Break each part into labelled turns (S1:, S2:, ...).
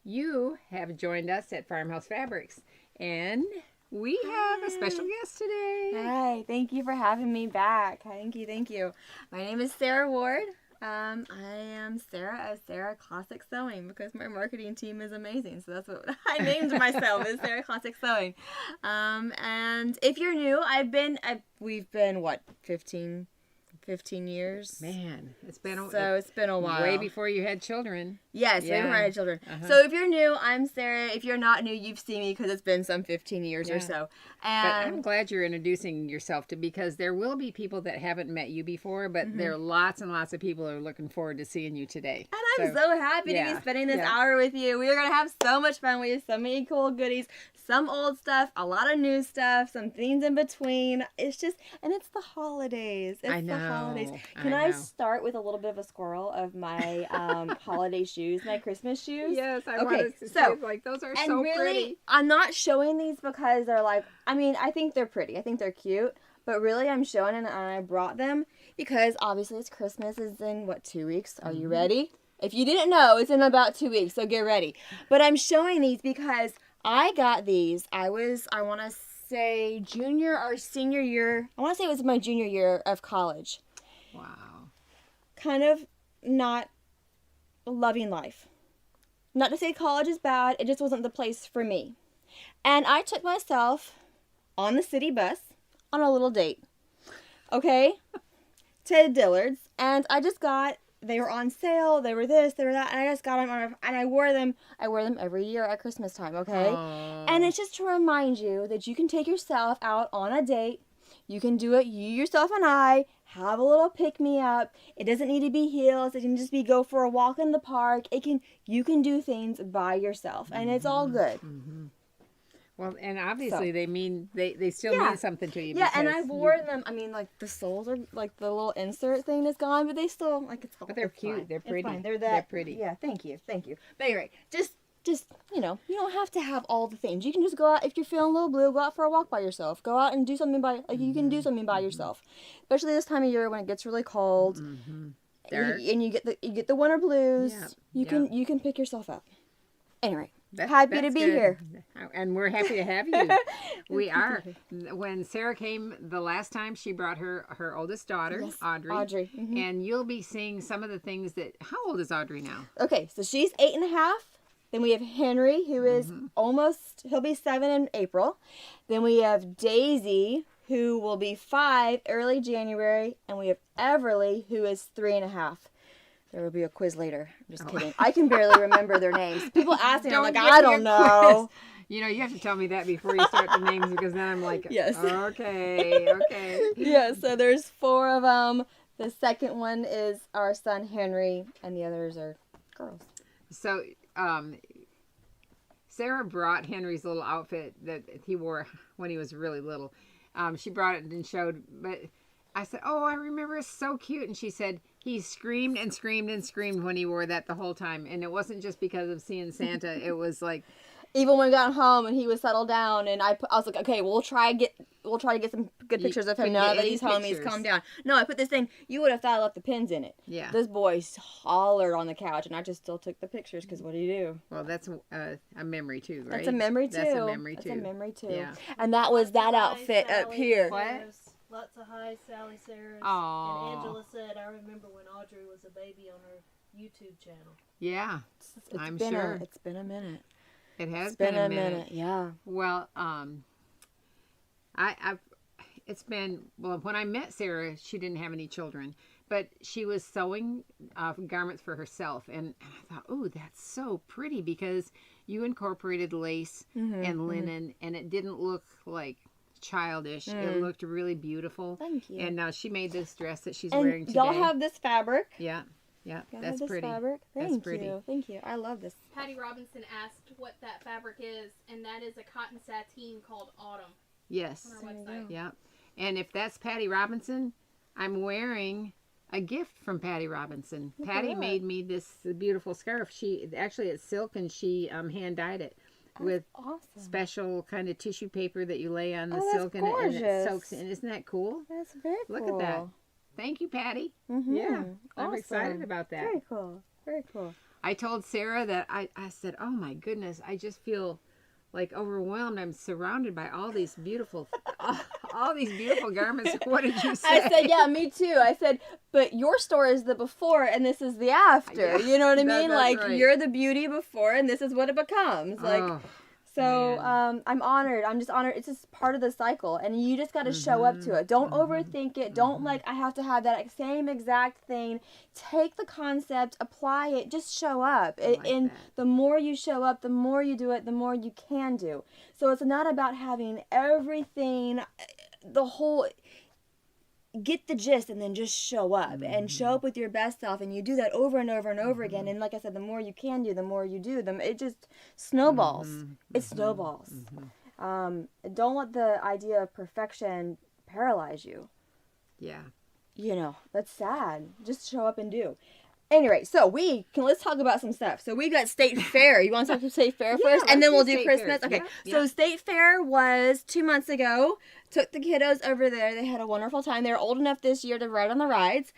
S1: You have joined us at Farmhouse Fabrics, and we have a special guest today.
S2: Hi, thank you for having me back. Thank you. My name is Sarah Ward. I am Sarah of Sarah Classic Sewing because my marketing team is amazing. So that's what I named myself, is Sarah Classic Sewing. And if you're new, we've been what, 15 years.
S1: Man, it's been
S2: a while.
S1: Way before you had children.
S2: Yes, way before I had children. So if you're new, I'm Sarah. If you're not new, you've seen me because it's been some 15 years or so. And
S1: but I'm glad you're introducing yourself because there will be people that haven't met you before, but there are lots and lots of people who are looking forward to seeing you today.
S2: And I'm so happy to be spending this hour with you. We are going to have so much fun. We have so many cool goodies, some old stuff, a lot of new stuff, some things in between. It's the holidays. It's the holidays. Can I start with a little bit of a squirrel of my holiday shoes, my Christmas shoes?
S1: Yes, I wanted to say, like, those are so pretty.
S2: I'm not showing these because they're like, I think they're pretty. I think they're cute. But really, I'm showing them, and I brought them because obviously it's Christmas. Is in, 2 weeks? Are you ready? If you didn't know, it's in about 2 weeks, so get ready. But I'm showing these because I got these. I want to say junior or senior year. I want to say it was my junior year of college.
S1: Wow.
S2: Kind of not loving life. Not to say college is bad, it just wasn't the place for me. And I took myself on the city bus on a little date. Okay? To Dillard's. And they were on sale, they were this, they were that, and I just got them and I wore them every year at Christmas time, okay?
S1: Aww.
S2: And it's just to remind you that you can take yourself out on a date. You can do it, you, yourself, and I, have a little pick-me-up. It doesn't need to be heels. It can just be go for a walk in the park. You can do things by yourself, and it's all good.
S1: Mm-hmm. Well, and obviously they still mean something to you.
S2: Yeah, and I wore them. Like the soles are like the little insert thing is gone, but they still
S1: But they're cute.
S2: Fine.
S1: They're pretty.
S2: They're
S1: pretty.
S2: Yeah, thank you. But anyway, just you don't have to have all the things. You can just go out if you're feeling a little blue. Go out for a walk by yourself. Go out and do something you can do something by yourself, especially this time of year when it gets really cold.
S1: Mm-hmm.
S2: And you get the winter blues.
S1: Yeah.
S2: You can pick yourself up. Anyway. Happy to be here.
S1: And we're happy to have you. We are. When Sarah came the last time, she brought her oldest daughter, Audrey.
S2: Mm-hmm.
S1: And you'll be seeing some of the things that... How old is Audrey now?
S2: Okay, so she's 8.5. Then we have Henry, who is he'll be 7 in April. Then we have Daisy, who will be 5 early January. And we have Everly, who is 3.5. There will be a quiz later. I'm just kidding. I can barely remember their names. People ask me, I'm like, I don't know.
S1: Quiz. You have to tell me that before you start the names because then I'm like,
S2: yes.
S1: Okay.
S2: Yeah, so there's 4 of them. The second one is our son, Henry, and the others are girls.
S1: So, Sarah brought Henry's little outfit that he wore when he was really little. She brought it and showed, but I said, oh, I remember, it's so cute. And she said, he screamed and screamed and screamed when he wore that the whole time. And it wasn't just because of seeing Santa. It was like...
S2: Even when we got home and he was settled down, and I was like, okay, we'll try to get some good pictures of him now that he's home. He's calmed down. No, I put this thing. You would have thought I left the pins in it.
S1: Yeah.
S2: This boy hollered on the couch, and I just still took the pictures because what do you do?
S1: Well, that's a memory too, right?
S2: That's a memory too.
S1: That's a memory too.
S2: Yeah. And that was that outfit up here.
S1: What?
S3: Lots of hi, Sally Sarahs.
S1: Aww.
S3: And Angela said, I remember when Audrey was a baby on her YouTube channel.
S1: Yeah, I'm sure.
S2: It's been a minute.
S1: It has been a minute.
S2: Yeah.
S1: Well, it's been, when I met Sarah, she didn't have any children, but she was sewing garments for herself. And I thought, oh, that's so pretty because you incorporated lace and linen and it didn't look like childish. It looked really beautiful.
S2: Thank you.
S1: And now she made this dress that she's wearing today.
S2: Y'all have this fabric.
S1: Yeah. Yeah, that's
S2: this
S1: pretty.
S2: Fabric.
S1: That's pretty.
S2: Thank you. I love this.
S4: Patty Robinson asked what that fabric is, and that is a cotton sateen called Autumn.
S1: Yes.
S4: On our website.
S1: Yeah. And if that's Patty Robinson, I'm wearing a gift from Patty Robinson. Patty made me this beautiful scarf. It's silk, and she hand dyed it with special kind of tissue paper that you lay on the silk, and it soaks in. Isn't that cool?
S2: That's very cool.
S1: Look at that. Thank you, Patty.
S2: Mm-hmm.
S1: Yeah, I'm excited about that.
S2: Very cool. Very cool.
S1: I told Sarah that I said, oh my goodness, I just feel like overwhelmed. I'm surrounded by all these beautiful, all these beautiful garments. What did you say?
S2: I said, yeah, me too. I said, but your store is the before and this is the after.
S1: Yeah,
S2: you know what I mean?
S1: that's
S2: Like
S1: right.
S2: you're the beauty before and this is what it becomes. Like,
S1: Oh,
S2: so
S1: man.
S2: I'm honored. I'm just honored. It's just part of the cycle, and you just got to show up to it. Don't overthink it. Don't like I have to have that same exact thing. Take the concept, apply it, just show up. And
S1: that.
S2: the more you show up, the more you do it, the more you can do. So it's not about having everything, the whole. Get the gist and then just show up and show up with your best self, and you do that over and over and over again. And like I said, the more you can do, the more you do them, it just snowballs. It snowballs. Don't let the idea of perfection paralyze you.
S1: Yeah.
S2: You know, that's sad. Just show up and do. Anyway, so let's talk about some stuff. So we got State Fair. You want to talk about State Fair first? And then we'll do Christmas?
S1: Fair.
S2: Okay.
S1: Yeah,
S2: So
S1: yeah.
S2: State Fair was 2 months ago. Took the kiddos over there. They had a wonderful time. They're old enough this year to ride on the rides.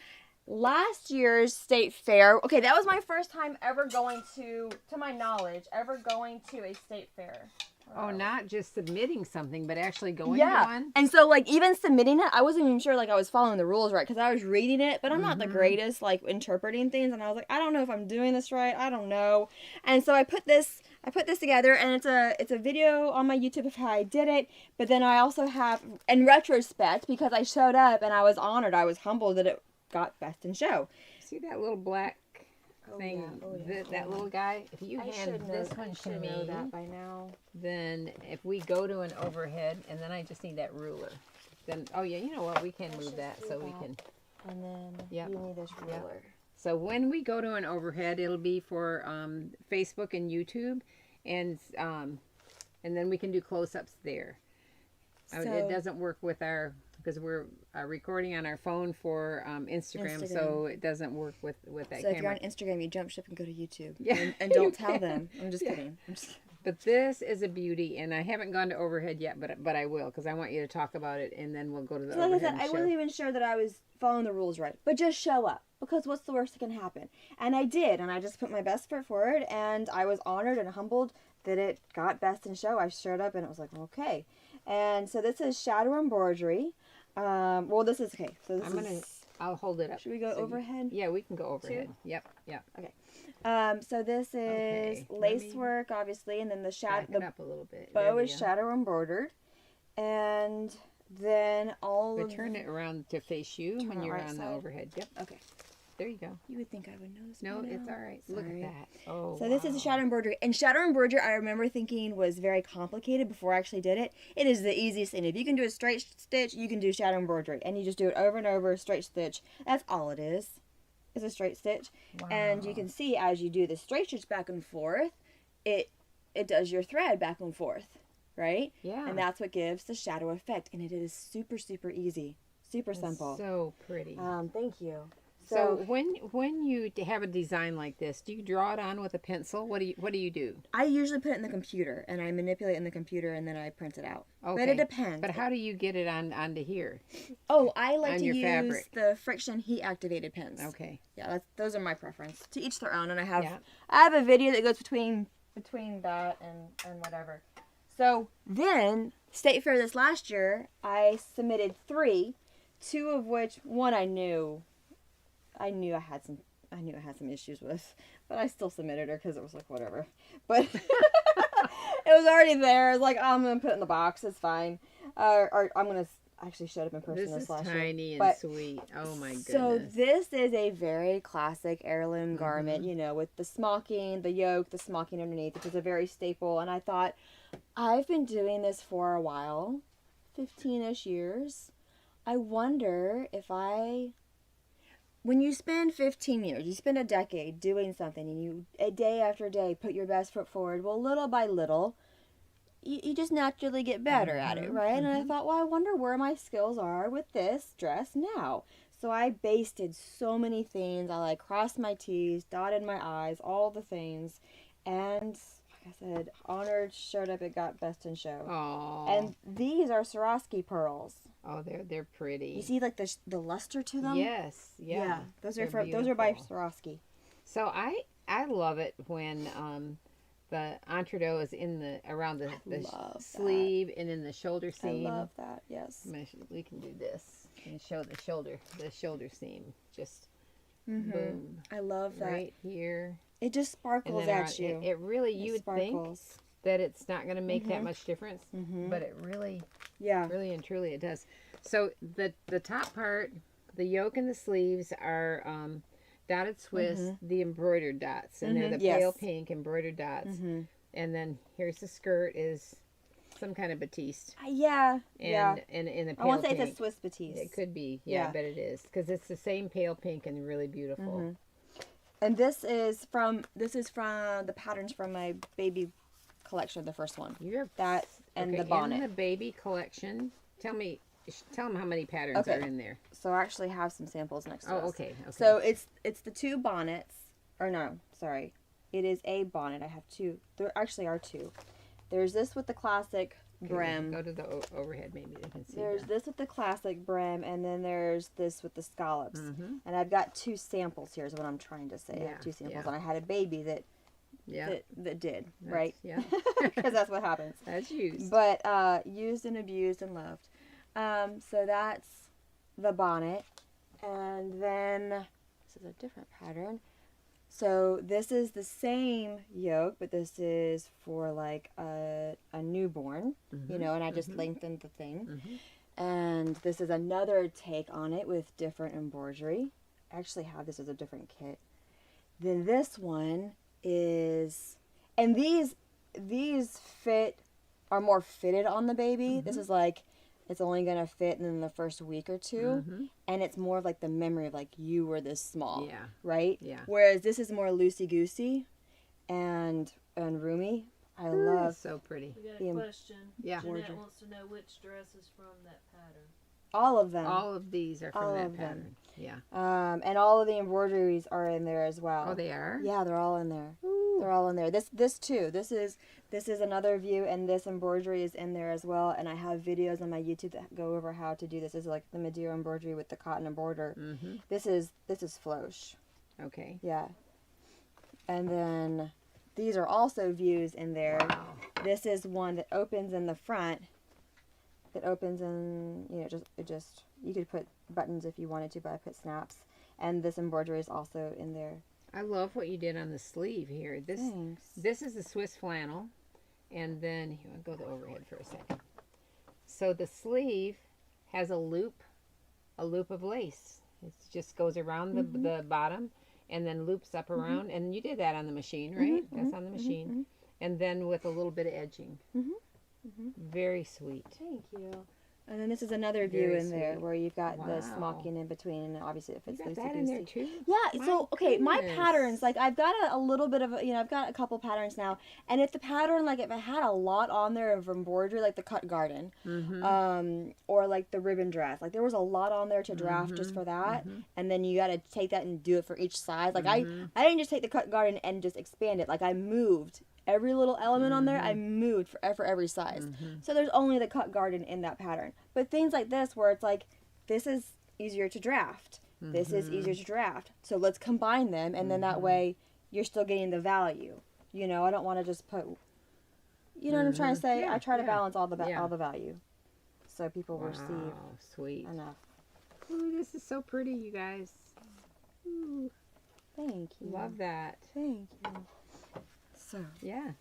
S2: Last year's State Fair, okay, that was my first time ever going to my knowledge, ever going to a State Fair.
S1: Oh, not just submitting something, but actually going
S2: Yeah.
S1: to one?
S2: And so, like, even submitting it, I wasn't even sure, like, I was following the rules right, because I was reading it, but I'm not the greatest, like, interpreting things, and I was like, I don't know if I'm doing this right, I don't know. And so I put this together, and it's a video on my YouTube of how I did it, but then I also have, in retrospect, because I showed up, and I was honored, I was humbled that it got Best in Show.
S1: See that little black thing? That little guy? If you hand this one to me,
S2: know that by now.
S1: then if we go to an overhead, and then I just need that ruler. Then, oh yeah, you know what? We can move that so we can.
S2: And then
S1: Yep.
S2: you need this ruler.
S1: So when we go to an overhead, it'll be for Facebook and YouTube, and then we can do close-ups there. It doesn't work with because we're recording on our phone for Instagram, so it doesn't work with that
S2: So
S1: camera.
S2: if you're on Instagram, you jump ship and go to YouTube.
S1: Yeah,
S2: And don't
S1: you
S2: tell
S1: can.
S2: them. I'm just kidding. I'm just kidding.
S1: But this is a beauty, and I haven't gone to overhead yet, but I will, because I want you to talk about it, and then we'll go to the
S2: So like I
S1: overhead
S2: said, I
S1: and
S2: wasn't
S1: show.
S2: even sure that I was following the rules right. But just show up. Because what's the worst that can happen? And I did. And I just put my best foot forward. And I was honored and humbled that it got Best in Show. I showed up and it was like, okay. And so this is shadow embroidery. Well, this is, okay. So this
S1: I'll hold it up.
S2: Should we go
S1: so
S2: overhead?
S1: Yeah, we can go overhead. Yep.
S2: So this is
S1: Okay, let
S2: lace
S1: me
S2: work, obviously. And then the
S1: Back it
S2: the
S1: up a little bit.
S2: bow
S1: There
S2: is
S1: we go.
S2: shadow embroidered. And then all
S1: But
S2: of
S1: turn it around to face you
S2: Turn
S1: when
S2: it
S1: you're
S2: right
S1: on the
S2: side.
S1: overhead. Yep.
S2: Okay.
S1: There you go.
S2: You would think I would know this.
S1: No,
S2: by
S1: it's
S2: now.
S1: all right. Look
S2: Sorry.
S1: at that. Oh,
S2: So this is
S1: wow.
S2: a shadow embroidery. And shadow embroidery, I remember thinking was very complicated before I actually did it. It is the easiest thing. If you can do a straight stitch, you can do shadow embroidery. And you just do it over and over, straight stitch. That's all it is. It's a straight stitch. And you can see as you do the straight stitch back and forth, it does your thread back and forth, right?
S1: Yeah.
S2: And that's what gives the shadow effect. And it is super, super easy. Super simple.
S1: So pretty.
S2: Thank you.
S1: So when you have a design like this, do you draw it on with a pencil? What do you do?
S2: I usually put it in the computer, and I manipulate it in the computer, and then I print it out.
S1: Okay.
S2: But it depends.
S1: But how do you get it onto here?
S2: Oh, I like
S1: on
S2: to
S1: your
S2: use
S1: fabric?
S2: the friction heat activated pins.
S1: Okay.
S2: Yeah, those are my preference. To each their own, and I have
S1: Yeah.
S2: a video that goes between that and whatever. So then, State Fair this last year, I submitted 3, 2 of which one I knew I had some issues with, but I still submitted her because it was like whatever. But it was already there. It's like, oh, I'm gonna put it in the box. It's fine. Or I'm gonna actually showed up in person
S1: This
S2: this
S1: is
S2: last year.
S1: tiny and
S2: But-
S1: sweet. Oh my goodness.
S2: So this is a very classic heirloom garment, you know, with the smocking, the yoke, the smocking underneath, which is a very staple. And I thought, I've been doing this for a while, 15-ish years. I wonder if when you spend 15 years, you spend a decade doing something, and you, a day after day, put your best foot forward, well, little by little, you just naturally get better at it, right? And I thought, well, I wonder where my skills are with this dress now. So I basted so many things. I crossed my T's, dotted my I's, all the things. And like I said, honored, showed up, it got Best in Show.
S1: Oh.
S2: And these are Swarovski pearls.
S1: Oh, they're pretty.
S2: You see the luster to them?
S1: Yes. Yeah.
S2: Those are
S1: They're
S2: those are by
S1: beautiful.
S2: Swarovski.
S1: So I love it when the entree is in the around the
S2: love that.
S1: sleeve and in the shoulder
S2: I
S1: seam.
S2: love that. Yes.
S1: We can do this and show the shoulder seam. Just
S2: Mm-hmm.
S1: boom.
S2: I love that.
S1: Right here.
S2: It just
S1: And
S2: sparkles
S1: then
S2: at you.
S1: it really, you would think
S2: sparkles.
S1: that it's not going to make that much difference,
S2: Mhm.
S1: but it really,
S2: Yeah.
S1: really and truly it does. So the top part, the yoke and the sleeves are dotted Swiss, the embroidered dots, and they're the
S2: Yes.
S1: pale pink embroidered dots. And then here's the skirt is some kind of batiste.
S2: Yeah.
S1: And,
S2: Yeah.
S1: and in the
S2: I
S1: pale
S2: want to say
S1: pink.
S2: it's a Swiss batiste.
S1: It could be, yeah,
S2: Yeah.
S1: I bet it is, because it's the same pale pink and really beautiful.
S2: And this is from the patterns from my baby collection, the first one.
S1: You have
S2: That and
S1: okay,
S2: the bonnet.
S1: in the baby collection. Tell them how many patterns
S2: Okay.
S1: are in there.
S2: So I actually have some samples next to
S1: Oh,
S2: us.
S1: okay.
S2: So it's the two bonnets, or no, sorry, it is a bonnet. I have two. There actually are two. There's this with the classic brim.
S1: Go to the overhead, maybe they can see.
S2: There's
S1: that.
S2: this with the classic brim, and then there's this with the scallops. And I've got two samples here is what I'm trying to say. I
S1: Yeah,
S2: have two samples,
S1: yeah.
S2: and I had a baby that
S1: Yeah,
S2: that did, right?
S1: Yeah,
S2: Because that's what happens.
S1: that's used.
S2: But used and abused and loved. So that's the bonnet. And then this is a different pattern. So this is the same yoke, but this is for like a newborn, you know, and I just lengthened the thing. And this is another take on it with different embroidery. I actually have this as a different kit. Then this one is, and these are more fitted on the baby. This is like, it's only going to fit in the first week or two. And it's more of like the memory of like you were this small.
S1: Yeah.
S2: Right?
S1: Yeah.
S2: Whereas this is more loosey-goosey and roomy. I love
S1: So pretty.
S3: We got
S2: The
S3: a
S2: em-
S3: question.
S1: Yeah.
S3: Jeanette wants to know which dress is from that pattern.
S2: all of them.
S1: All of these are from
S2: All
S1: that
S2: of them.
S1: pattern. Yeah.
S2: And all of the embroideries are in there as well.
S1: Oh, they are.
S2: Yeah, they're all in there. They're all in there. This too. This is another view, and this embroidery is in there as well. And I have videos on my YouTube that go over how to do this. This is like the Madeira embroidery with the cotton and border. This is floche.
S1: Okay.
S2: Yeah. And then these are also views in there.
S1: Wow.
S2: This is one that opens in the front. That opens in, you know, just you could put buttons if you wanted to, but I put snaps. And this embroidery is also in there.
S1: I love what you did on the sleeve here.
S2: Thanks.
S1: This is the Swiss flannel, and then here, I'll go to the overhead for a second. So the sleeve has a loop of lace. It just goes around the bottom and then loops up around. And you did that on the machine, right? That's on the machine. And then with a little bit of edging. Very sweet.
S2: Thank you. And then this is another view
S1: Very
S2: in there
S1: sweet.
S2: where you've got the
S1: Wow.
S2: smocking in between, and obviously it
S1: You
S2: fits
S1: got
S2: loosey
S1: that in there
S2: goosey.
S1: too?
S2: Yeah, so okay, my
S1: goodness.
S2: patterns, like I've got a little bit of, I've got a couple patterns now, and if the pattern, like if it had a lot on there of embroidery, like the cut garden, or like the ribbon dress, like there was a lot on there to draft just for that, and then you got to take that and do it for each size. Like I didn't just take the cut garden and just expand it, like I moved every little element on there. I moved for every size. So there's only the cut garden in that pattern. But things like this where it's like, this is easier to draft. This is easier to draft. So let's combine them, and then that way you're still getting the value. You know, I don't want to just put, you know what I'm trying to say?
S1: Yeah,
S2: I try to
S1: yeah.
S2: balance all the
S1: Yeah.
S2: all the value. So people receive
S1: Wow, sweet.
S2: enough.
S1: Ooh, this is so pretty, you guys. Ooh,
S2: Thank you.
S1: love that.
S2: Thank you. So,
S1: Yeah.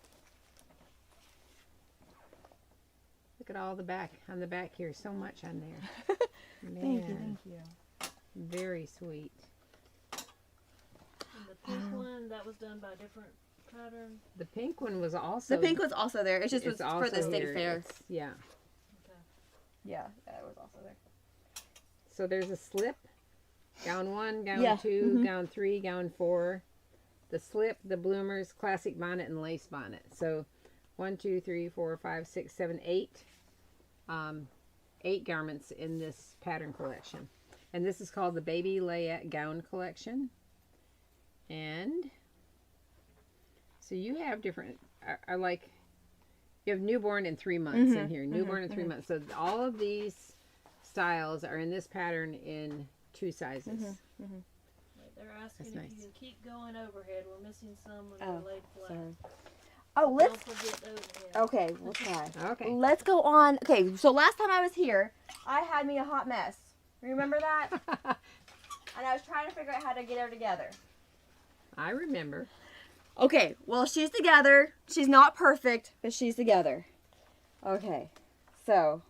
S1: Look at all the back. On the back here, so much on there. Man,
S2: thank you.
S1: very sweet.
S3: And the pink one, that was done by a different pattern.
S1: The pink one was also.
S2: The pink was also there. It's just
S1: it's
S2: was for
S1: also
S2: the state
S1: here.
S2: fair.
S1: It's- yeah.
S3: Okay.
S2: Yeah, that was also there.
S1: So there's a slip. Gown 1, gown
S2: Yeah,
S1: 2, gown 3, gown 4. The slip, the bloomers, classic bonnet, and lace bonnet. So 1, 2, 3, 4, 5, 6, 7, 8. 8 garments in this pattern collection. And this is called the Baby Layette Gown Collection. And so you have different, I like, you have newborn and 3 months in here. Newborn and 3 months. So all of these styles are in this pattern in 2 sizes.
S3: They're asking
S1: That's
S3: if
S1: nice.
S3: you can keep going overhead. We're missing some when
S2: Oh,
S3: they're laid flat.
S2: sorry. Oh,
S3: Don't
S2: let's.
S3: forget overhead.
S2: Okay, we'll try.
S1: Okay.
S2: Let's go on. Okay, so last time I was here, I had me a hot mess. Remember that? And I was trying to figure out how to get her together.
S1: I remember.
S2: Okay, well, she's together. She's not perfect, but she's together. Okay, so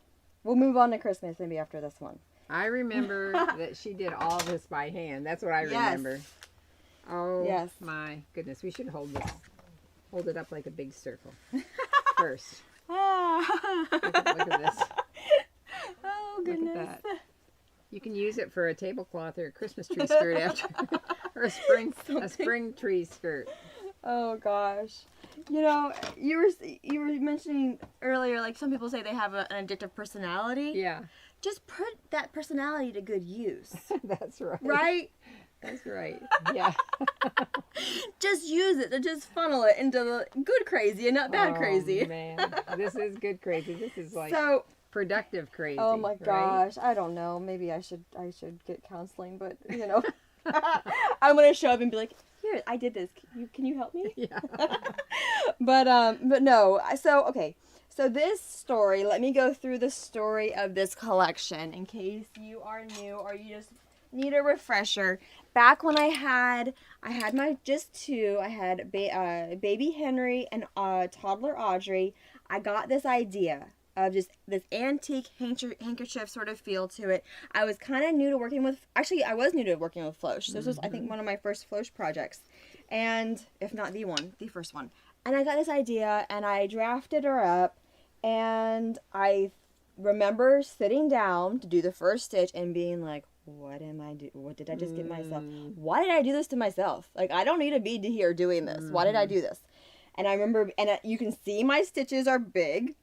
S2: we'll move on to Christmas maybe after this one.
S1: I remember that she did all this by hand. That's what I
S2: Yes.
S1: remember. Oh,
S2: Yes.
S1: my goodness. We should hold this. Hold it up like a big circle first.
S2: Ah.
S1: Look at this.
S2: Oh,
S1: Look
S2: goodness.
S1: at that. You can use it for a tablecloth or a Christmas tree skirt after, or a spring tree skirt.
S2: Oh gosh, you know, you were mentioning earlier, like some people say they have an addictive personality.
S1: Yeah,
S2: Just put that personality to good use,
S1: that's right.
S2: right?
S1: That's right. Yeah.
S2: Just use it to just funnel it into the good crazy and not bad
S1: Oh,
S2: crazy.
S1: man, this is good crazy. This is like
S2: So,
S1: productive crazy.
S2: oh my
S1: right?
S2: gosh, I don't know. Maybe I should get counseling, but you know, I'm gonna show up and be like, here, I did this. Can you help me?
S1: Yeah.
S2: But no. So okay. So this story, let me go through the story of this collection in case you are new or you just need a refresher. Back when I had my just two, I had baby Henry and toddler Audrey. I got this idea of just this antique handkerchief sort of feel to it. I was kind of new to working with, actually I was new to working with floche. This was, I think, one of my first floche projects. And if not the first one. And I got this idea and I drafted her up, and I remember sitting down to do the first stitch and being like, what did I just get myself? Why did I do this to myself? Like, I don't need to be here doing this. Why did I do this? And I remember, and you can see my stitches are big.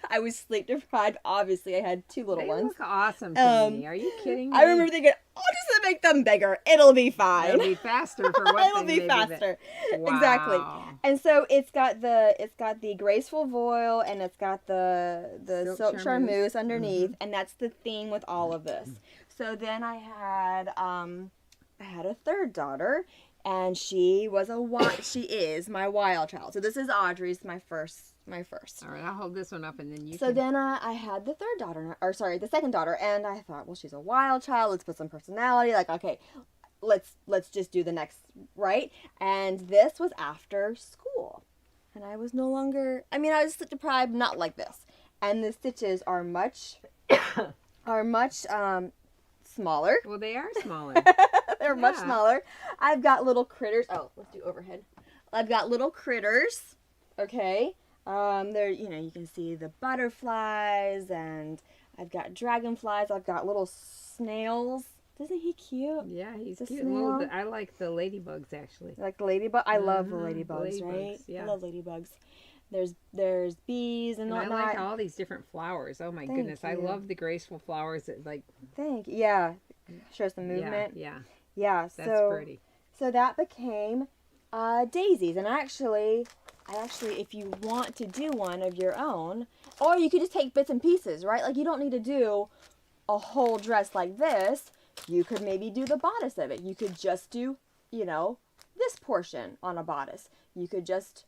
S2: I was sleep deprived. Obviously, I had two little
S1: They
S2: ones.
S1: look awesome to me. Are you kidding me?
S2: I remember thinking, I'll just make them bigger. It'll be fine.
S1: It'll be faster for what
S2: It'll be
S1: maybe
S2: faster.
S1: Wow.
S2: Exactly. And so it's got the graceful voile, and it's got the silk charmeuse underneath, and that's the theme with all of this. So then I had a third daughter, and she is my wild child. So this is Audrey's, my first.
S1: All right, I'll hold this one up and then you
S2: So
S1: can...
S2: then I had the second daughter, and I thought, well, she's a wild child. Let's put some personality. Like, okay, let's just do the next, right? And this was after school, and I was no longer. I mean, I was sleep deprived, not like this. And the stitches are much smaller.
S1: Well, they are smaller.
S2: They're much smaller. I've got little critters. Oh, let's do overhead. I've got little critters. Okay. There, you can see the butterflies, and I've got dragonflies. I've got little snails. Isn't he cute?
S1: Yeah, he's
S2: The
S1: cute.
S2: snail.
S1: I like the ladybugs, actually.
S2: Like the ladybug. I love the ladybugs,
S1: ladybugs,
S2: right?
S1: yeah.
S2: I love ladybugs. There's bees and
S1: And I
S2: whatnot.
S1: like all these different flowers. Oh, my goodness. I
S2: you.
S1: love the graceful flowers that, like...
S2: Thank you. Yeah. Shows the movement.
S1: Yeah.
S2: Yeah.
S1: That's pretty.
S2: So that became daisies. And I actually, if you want to do one of your own, or you could just take bits and pieces, right? Like, you don't need to do a whole dress like this. You could maybe do the bodice of it. You could just do, this portion on a bodice. You could just,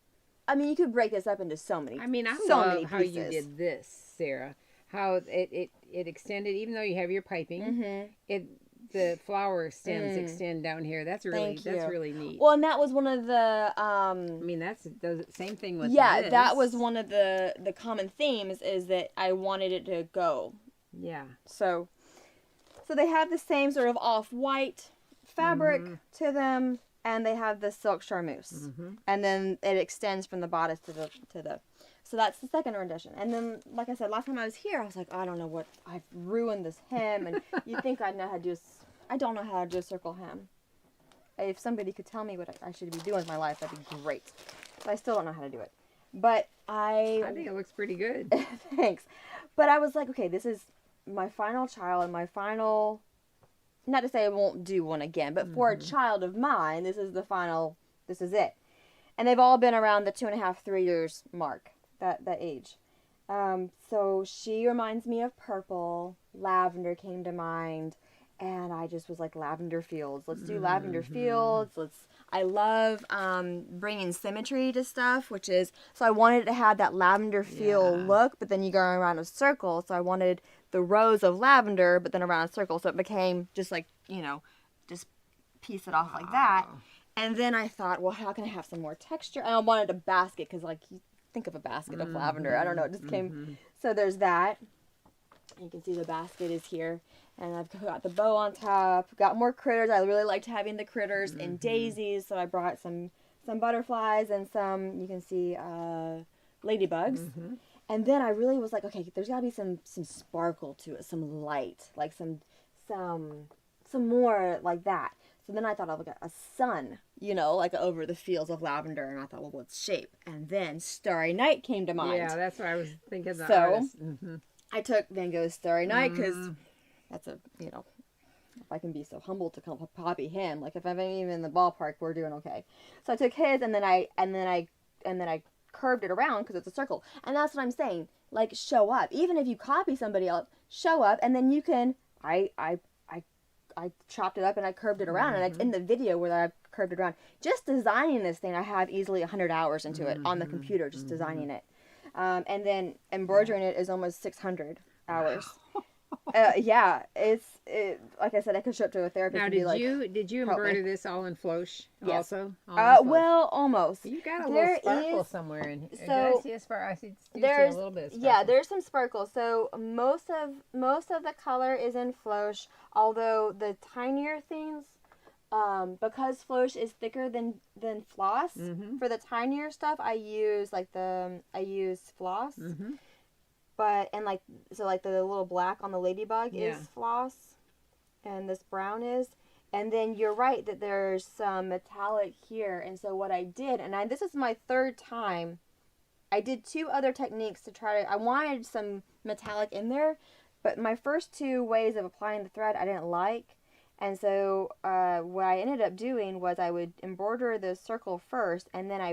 S2: you could break this up into so many.
S1: I mean, I
S2: so
S1: love
S2: many
S1: how you
S2: pieces.
S1: did this, Sarah. How it extended, even though you have your piping, the flower stems extend down here. That's really neat.
S2: Well, and that was one of the
S1: I mean, that's the same thing with
S2: that
S1: this.
S2: was one of the common themes, is that I wanted it to go.
S1: Yeah.
S2: So they have the same sort of off-white fabric to them, and they have the silk charmeuse, and then it extends from the bodice to the. So that's the second rendition. And then, like I said, last time I was here, I was like, I don't know what, I've ruined this hem, and you think I'd know how to do. I don't know how to do a circle hem. If somebody could tell me what I should be doing with my life, that'd be great. But I still don't know how to do it. But I
S1: think it looks pretty good.
S2: Thanks. But I was like, okay, this is my final child, and my final, not to say I won't do one again, but for a child of mine, this is it. And they've all been around the 2.5, 3 years mark, that age. So she reminds me of purple. Lavender came to mind. And I just was like, lavender fields. Let's do lavender fields. I love bringing symmetry to stuff, which is, so I wanted to have that lavender feel look, but then you go around a circle. So I wanted the rows of lavender, but then around a circle. So it became just like, just piece it off like that. And then I thought, well, how can I have some more texture? And I wanted a basket because, like, you think of a basket of lavender. I don't know. It just came. So there's that. You can see the basket is here. And I've got the bow on top. Got more critters. I really liked having the critters and daisies. So I brought some butterflies and some, you can see, ladybugs. And then I really was like, okay, there's got to be some sparkle to it. Some light. Like some more like that. So then I thought I'll get a sun, like over the fields of lavender. And I thought, well, what's shape? And then Starry Night came to mind.
S1: Yeah, that's what I was thinking.
S2: So I took Van Gogh's Starry Night because that's if I can be so humble to copy him. Like if I'm even in the ballpark, we're doing okay. So I took his and then I curved it around because it's a circle. And that's what I'm saying. Like show up. Even if you copy somebody else, show up, and then you can. I chopped it up and I curved it around, and it's in the video where I curved it around. Just designing this thing, I have easily 100 hours into it on the computer, just designing it. And then embroidering it is almost 600 hours. Yeah, like I said, I could show up to a therapist
S1: now,
S2: and be like,
S1: did you embroider this all in floche also?
S2: Well, almost.
S1: You got a little sparkle somewhere in here.
S2: So
S1: I see a little bit of sparkle.
S2: Yeah, there's some sparkle. So most of the color is in floche, although the tinier things, because floche is thicker than floss, for the tinier stuff I use floss. But the little black on the ladybug is floss, and this brown is. And then you're right that there's some metallic here. And so what I did, this is my third time, I did 2 other techniques to I wanted some metallic in there, but my first 2 ways of applying the thread I didn't like. And so what I ended up doing was I would embroider the circle first, and then I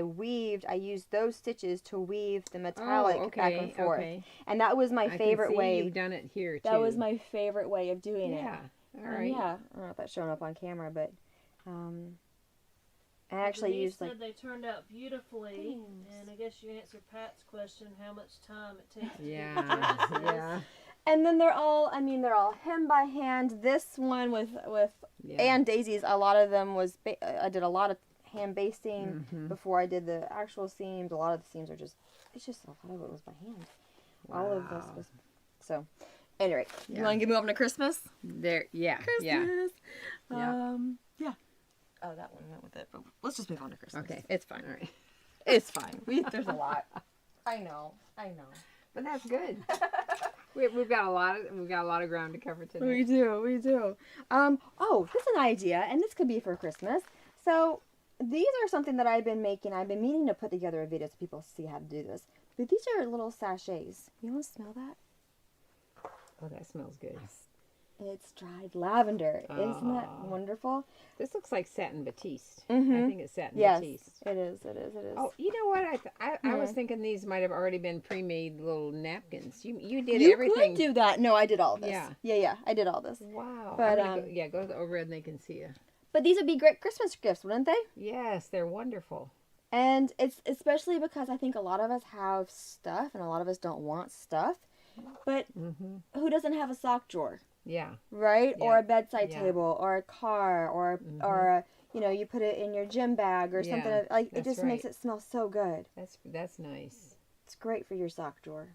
S2: used those stitches to weave the metallic back and forth. Okay. And that was my favorite way.
S1: You've done it here, too.
S2: That was my favorite way of doing it.
S1: Yeah, all right.
S2: Yeah, I don't know if that's showing up on camera, but I actually used
S3: said they turned out beautifully, and I guess you answered Pat's question, how much time it takes to
S1: yeah.
S2: And then they're all hemmed by hand. This one with and daisies, a lot of them was, I did a lot of hand basting before I did the actual seams. A lot of the seams are it's just a lot of it was by hand. Wow. All of this was, so anyway, you want to move on to Christmas?
S1: Christmas.
S2: Yeah. Oh, that one went with it, but let's just move on to Christmas.
S1: Okay.
S2: It's fine.
S1: All right.
S2: It's fine. There's a lot. I know.
S1: But that's good. We've got a lot of ground to cover today.
S2: We do. Here's an idea, and this could be for Christmas. So these are something that I've been making. I've been meaning to put together a video so people see how to do this. But these are little sachets. You want to smell that?
S1: Oh, that smells good.
S2: It's dried lavender. Isn't that wonderful?
S1: This looks like satin batiste. I think it's satin batiste.
S2: It is.
S1: Oh, you know what? I was thinking these might have already been pre-made little napkins. You did
S2: you
S1: everything.
S2: You could do that. No, I did all this.
S1: Yeah.
S2: Yeah. I did all this.
S1: Wow.
S2: But
S1: go to the overhead and they can see you.
S2: But these would be great Christmas gifts, wouldn't they?
S1: Yes, they're wonderful.
S2: And it's especially because I think a lot of us have stuff and a lot of us don't want stuff. But who doesn't have a sock drawer?
S1: Yeah.
S2: Right? Yeah. Or a bedside table, or a car, or you put it in your gym bag or something. Like it just makes it smell so good.
S1: That's nice.
S2: It's great for your sock drawer.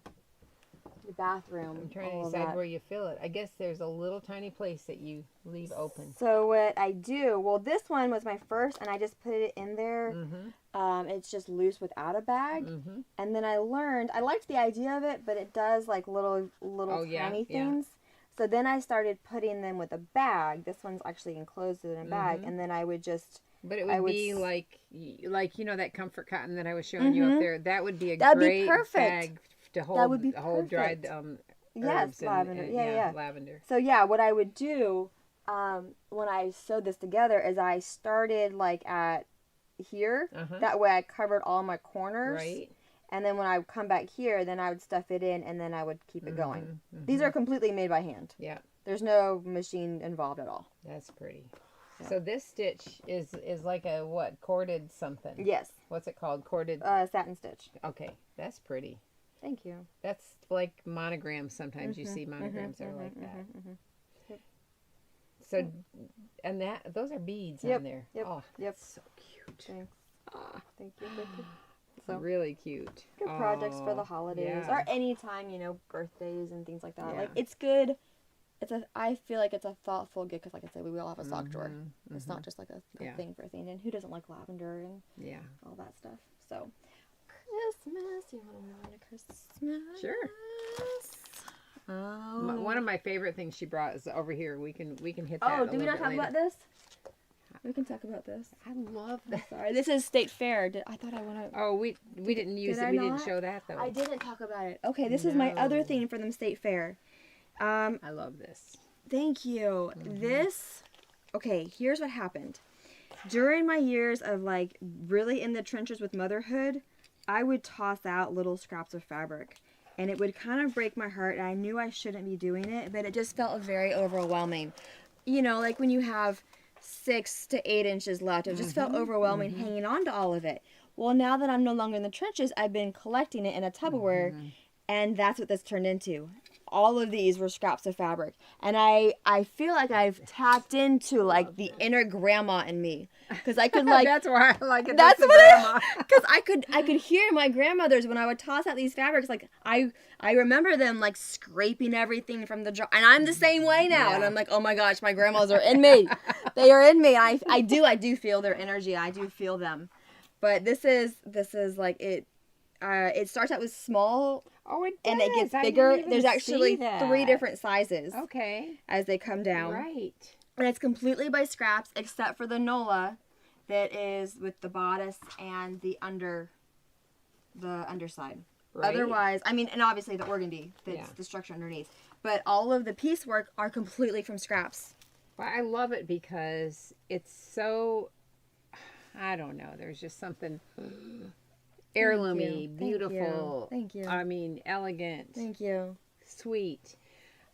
S2: The bathroom.
S1: I'm trying to decide where you fill it. I guess there's a little tiny place that you leave open.
S2: So what I do, this one was my first, and I just put it in there. It's just loose without a bag. And then I learned, I liked the idea of it, but it does like little tiny things. So then I started putting them with a bag. This one's actually enclosed in a bag, and then I would just.
S1: But it would be like that comfort cotton that I was showing you up there. That would be a great bag to hold. That would be hold dried herbs
S2: lavender.
S1: And lavender.
S2: So what I would do when I sewed this together is I started like at here. That way I covered all my corners.
S1: Right.
S2: And then when I would come back here, then I would stuff it in, and then I would keep it going. These are completely made by hand.
S1: Yeah.
S2: There's no machine involved at all.
S1: That's pretty.
S2: Yeah.
S1: So this stitch is like a what? Corded something.
S2: Yes.
S1: What's it called? Corded.
S2: Satin stitch.
S1: Okay, that's pretty.
S2: Thank you.
S1: That's like monograms. Sometimes you see monograms that are like that.
S2: Yep.
S1: So, and those are beads
S2: Yep,
S1: on there.
S2: yep,
S1: Oh,
S2: yep.
S1: so cute.
S2: Thanks.
S1: Ah,
S2: Thank you. Thank you. So
S1: really cute.
S2: good projects for the holidays
S1: yeah.
S2: or anytime, birthdays and things like that.
S1: Yeah.
S2: Like it's good. I feel like it's a thoughtful gift because, like I said, we all have a sock drawer. It's not just like a
S1: Yeah.
S2: thing for a thing. And who doesn't like lavender and
S1: Yeah.
S2: all that stuff? So, Christmas. You want to move on to Christmas?
S1: Sure.
S2: Oh.
S1: One of my favorite things she brought is over here. We can hit that.
S2: Oh,
S1: a
S2: did we
S1: little
S2: not
S1: bit
S2: talk
S1: later.
S2: about this? We can talk about this.
S1: I love that.
S2: Sorry, this is State Fair. I thought I want to.
S1: Oh, we didn't use
S2: did
S1: it.
S2: I
S1: We
S2: not?
S1: didn't show that though.
S2: I didn't talk about it. Okay, this is my other
S1: No.
S2: thing from the State Fair.
S1: I love this.
S2: Thank you. This, okay, here's what happened. During my years of like really in the trenches with motherhood, I would toss out little scraps of fabric and it would kind of break my heart. And I knew I shouldn't be doing it, but it just felt very overwhelming. Like when you have 6 to 8 inches left, it just felt overwhelming hanging on to all of it. Well, now that I'm no longer in the trenches, I've been collecting it in a Tupperware and that's what this turned into. All of these were scraps of fabric. And I feel like I've tapped into like the inner grandma in me. Because I could like...
S1: That's why I like it.
S2: That's
S1: This is
S2: what because I could hear my grandmothers when I would toss out these fabrics. Like I remember them like scraping everything from the jar, and I'm the same way now.
S1: Yeah.
S2: And I'm like, oh my gosh, my grandmas are in me. They are in me. I do feel their energy. I do feel them. But this is like it. It starts out with small.
S1: Oh, it does.
S2: And it gets
S1: I
S2: bigger.
S1: didn't even
S2: There's actually
S1: see that.
S2: 3 different sizes
S1: Okay.
S2: as they come down.
S1: Right.
S2: And it's completely by scraps, except for the Nola that is with the bodice and the underside.
S1: Right.
S2: Otherwise, I mean, and obviously the organdy, that's the structure underneath. But all of the piecework are completely from scraps.
S1: Well, I love it because it's so, I don't know, there's just something heirloomy, beautiful.
S2: Thank you.
S1: I mean, elegant,
S2: Thank you.
S1: sweet.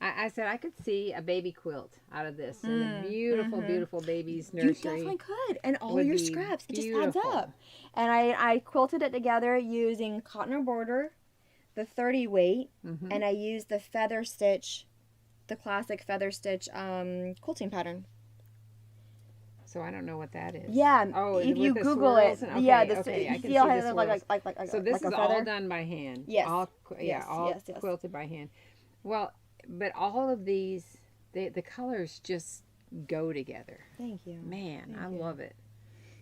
S1: I said I could see a baby quilt out of this in a beautiful, beautiful baby's
S2: You
S1: nursery.
S2: definitely could. And all
S1: would
S2: your
S1: be
S2: scraps. It just
S1: beautiful.
S2: adds up. And I quilted it together using cotton or border, the 30 weight, and I used the feather stitch, the classic feather stitch quilting pattern.
S1: So I don't know what that is.
S2: Yeah.
S1: Oh,
S2: if
S1: with
S2: you
S1: the
S2: Google it,
S1: swirls and-
S2: yeah,
S1: okay,
S2: the,
S1: okay, I
S2: you
S1: can
S2: see how
S1: see
S2: it
S1: the
S2: has like
S1: swirls. So this
S2: like a
S1: is
S2: feather?
S1: all done by hand.
S2: Yes.
S1: All,
S2: Yes,
S1: all
S2: yes, yes.
S1: quilted by hand. Well, but all of these, the colors just go together.
S2: Thank you.
S1: Man, I love it.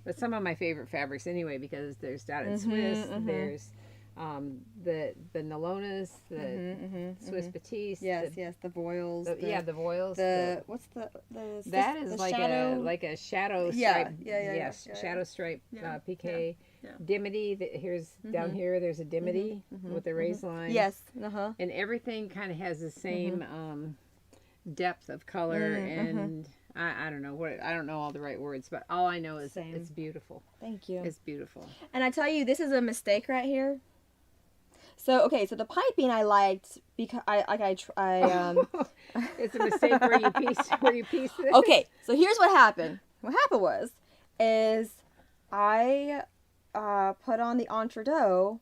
S1: But some of my favorite fabrics anyway, because there's dotted Swiss, there's the Nolonas, the Swiss Batiste.
S2: Yes, yes, the voiles.
S1: The voiles.
S2: What's the
S1: that is
S2: the
S1: like
S2: shadow?
S1: a shadow stripe.
S2: Yeah,
S1: Yes,
S2: yeah.
S1: shadow stripe piqué.
S2: Yeah.
S1: Dimity. Here's down here. There's a dimity with the raised line.
S2: Yes.
S1: And everything kind of has the same depth of color and I don't know what I don't know all the right words, but all I know is it's beautiful.
S2: Thank you.
S1: It's beautiful.
S2: And I tell you, this is a mistake right here. So okay, so the piping I liked because
S1: It's a mistake where you piece it.
S2: Okay, so here's what happened. What happened is I put on the entredot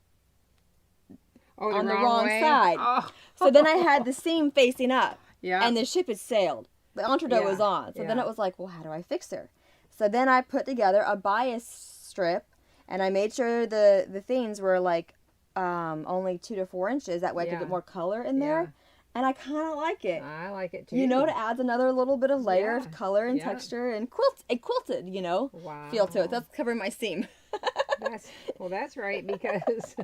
S2: on the wrong
S1: way?
S2: side.
S1: Oh.
S2: So then I had the seam facing up.
S1: Yeah.
S2: And the ship had sailed. The entredot
S1: Yeah,
S2: was on. So then
S1: yeah.
S2: it was like, well, how do I fix her? So then I put together a bias strip and I made sure the things were like only 2 to 4 inches. That way I could
S1: Yeah.
S2: get more color in there. And I kind of like it.
S1: I like it too.
S2: You know, it adds another little bit of layer
S1: Yeah,
S2: of color and
S1: yeah.
S2: texture and quilted,
S1: Wow.
S2: feel to it. That's covering my seam.
S1: That's right, because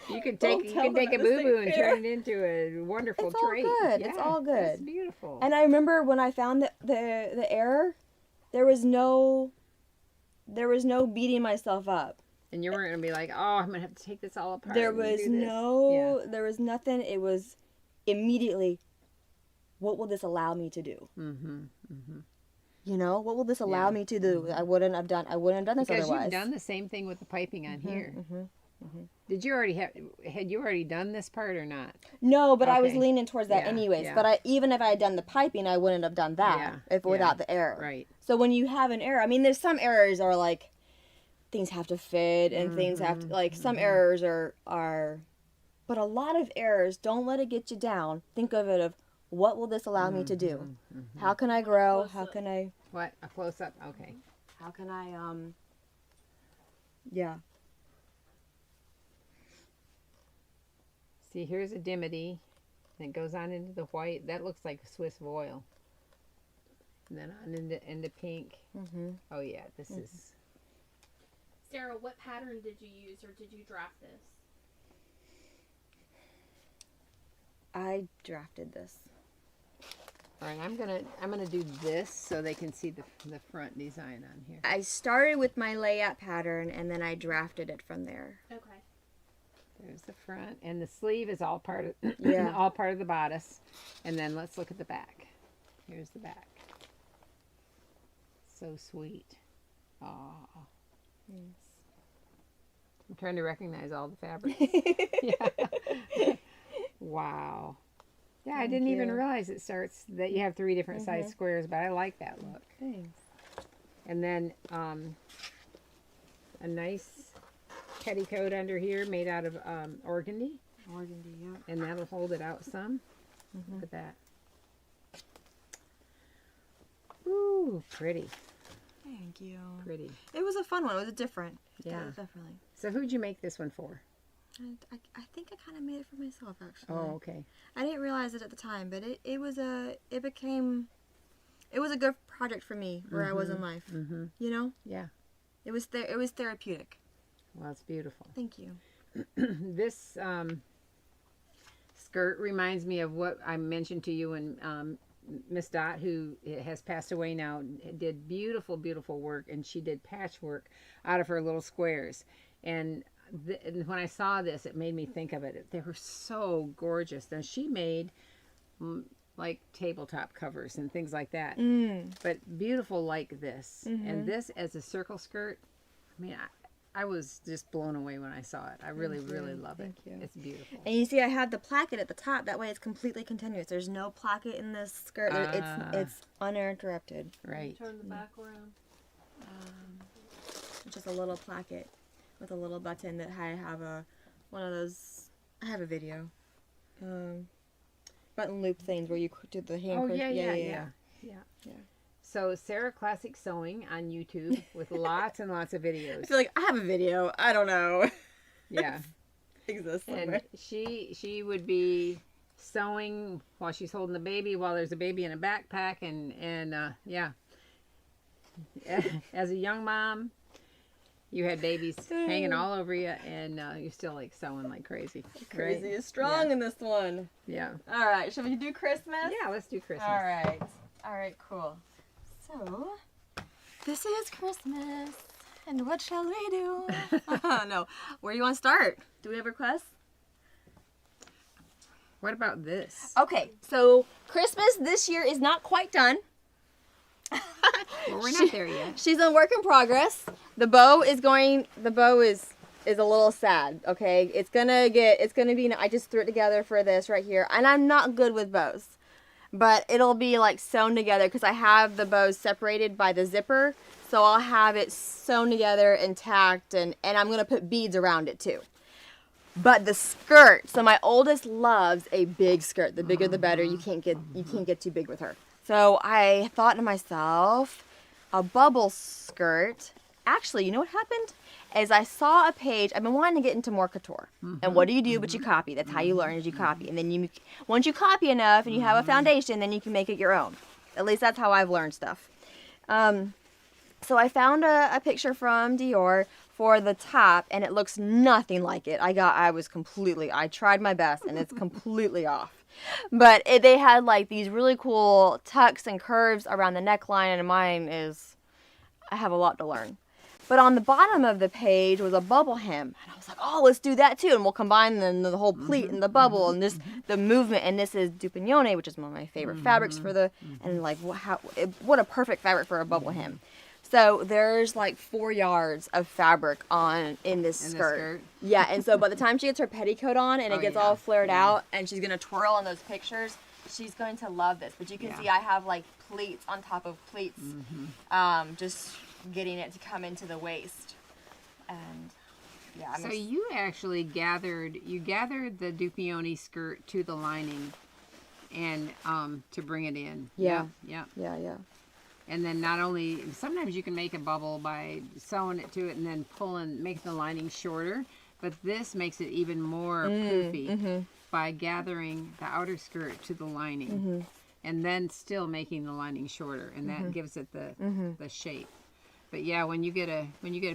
S1: you can
S2: Don't
S1: take
S2: tell
S1: a
S2: them at the
S1: boo boo
S2: state
S1: and
S2: fair.
S1: turn it into a wonderful
S2: It's all
S1: trait.
S2: good.
S1: Yeah,
S2: It's all good.
S1: It's beautiful.
S2: And I remember when I found the error, there was no beating myself up.
S1: And you weren't gonna be like, oh, I'm gonna have to take this all apart.
S2: There
S1: and
S2: was
S1: do this.
S2: there was nothing. It was immediately, what will this allow me to do? What will this allow me to do? I wouldn't have done this
S1: Because
S2: otherwise.
S1: you've done the same thing with the piping on here. Did you had you already done this part or not?
S2: No, but I was
S1: Okay.
S2: leaning towards that
S1: Yeah,
S2: anyways.
S1: yeah.
S2: But even if I had done the piping, I wouldn't have done that without the error.
S1: Right.
S2: So when you have an error, I mean, there's some errors are like things have to fit and things have to like some errors are, but a lot of errors, don't let it get you down. Think of it of what will this allow me to do? How can I grow? How can I?
S1: What, a close up? Okay.
S2: How can I? Yeah.
S1: See, here's a dimity. And it goes on into the white. That looks like Swiss voile. And then on into pink. Oh yeah, this is.
S4: Sarah, what pattern did you use, or did you draft this?
S2: I drafted this.
S1: All right, I'm gonna do this so they can see the front design on here.
S2: I started with my layout pattern and then I drafted it from there.
S4: Okay.
S1: There's the front, and the sleeve is all part of all part of the bodice. And then let's look at the back. Here's the back. So sweet. Aw. I'm trying to recognize all the fabrics. Yeah. Wow. Yeah, I didn't even realize that you have 3 different size squares, but I like that look.
S2: Thanks.
S1: And then a nice petticoat under here made out of organdy.
S2: Organdy, yeah.
S1: And that'll hold it out some. Look at that. Ooh, pretty.
S2: Thank you.
S1: Pretty.
S2: It was a fun one. It was different.
S1: Yeah.
S2: Definitely.
S1: So who'd you make this one for?
S2: I think I kind of made it for myself, actually.
S1: Oh, okay.
S2: I didn't realize it at the time, but it was a good project for me where I was in life. You know?
S1: Yeah.
S2: It was therapeutic.
S1: Well, it's beautiful.
S2: Thank you.
S1: This skirt reminds me of what I mentioned to you, and Miss Dot, who has passed away now, did beautiful, beautiful work, and she did patchwork out of her little squares. And when I saw this, it made me think of it. They were so gorgeous. Now, she made like tabletop covers and things like that, but beautiful like this. And this as a circle skirt, I mean, I was just blown away when I saw it. I really, really love it.
S2: Thank you.
S1: It's beautiful.
S2: And you see, I have the placket at the top. That way, it's completely continuous. There's no placket in this skirt. It's uninterrupted.
S1: Right.
S3: Turn the back around.
S2: Just a little placket with a little button that I have one of those. I have a video. Button loop things where you do the hand.
S1: Oh yeah. So Sarah Classic Sewing on YouTube with lots and lots of videos.
S2: I feel like I have a video. I don't know.
S1: Yeah.
S2: Exists
S1: And
S2: somewhere.
S1: she would be sewing while she's holding the baby, while there's a baby in a backpack, and yeah. As a young mom, you had babies hanging all over you, and you're still like sewing like crazy.
S2: Crazy
S1: right?
S2: is strong in this one.
S1: Yeah.
S2: All right, shall we do Christmas?
S1: Yeah, let's do Christmas.
S2: All right, cool. So, this is Christmas, and what shall we do? No, where do you want to start? Do we have requests?
S1: What about this?
S2: Okay, so Christmas this year is not quite done.
S1: Well, we're not there yet.
S2: She's in work in progress. The bow is a little sad, okay? It's gonna be, I just threw it together for this right here, and I'm not good with bows. But it'll be like sewn together because I have the bows separated by the zipper. So I'll have it sewn together intact, and I'm going to put beads around it too. But the skirt, so my oldest loves a big skirt. The bigger the better. You can't get too big with her. So I thought to myself, a bubble skirt. Actually, you know what happened? Is I saw a page. I've been wanting to get into more couture. And what do you do but you copy? That's how you learn, is you copy. And then once you copy enough and you have a foundation, then you can make it your own. At least that's how I've learned stuff. So I found a picture from Dior for the top, and it looks nothing like it. I tried my best, and it's completely off. But they had like these really cool tucks and curves around the neckline, and I have a lot to learn. But on the bottom of the page was a bubble hem. And I was like, oh, let's do that too. And we'll combine the whole pleat and the bubble and just the movement. And this is Dupignone, which is one of my favorite fabrics for and like, what a perfect fabric for a bubble hem. So there's like 4 yards of fabric in this
S1: In the
S2: skirt.
S1: skirt?
S2: Yeah, and so by the time she gets her petticoat on and it
S1: Oh,
S2: gets
S1: yeah.
S2: all flared
S1: Yeah.
S2: out and she's gonna twirl on those pictures, she's going to love this. But you can
S1: Yeah.
S2: see I have like pleats on top of pleats, just getting it to come into the waist. And yeah, I'm
S1: So you actually gathered the Dupioni skirt to the lining, and to bring it in.
S2: Yeah.
S1: Yeah.
S2: yeah.
S1: And then not only, sometimes you can make a bubble by sewing it to it and then making the lining shorter, but this makes it even more poofy by gathering the outer skirt to the lining and then still making the lining shorter, and that gives it the shape. But yeah, when you get a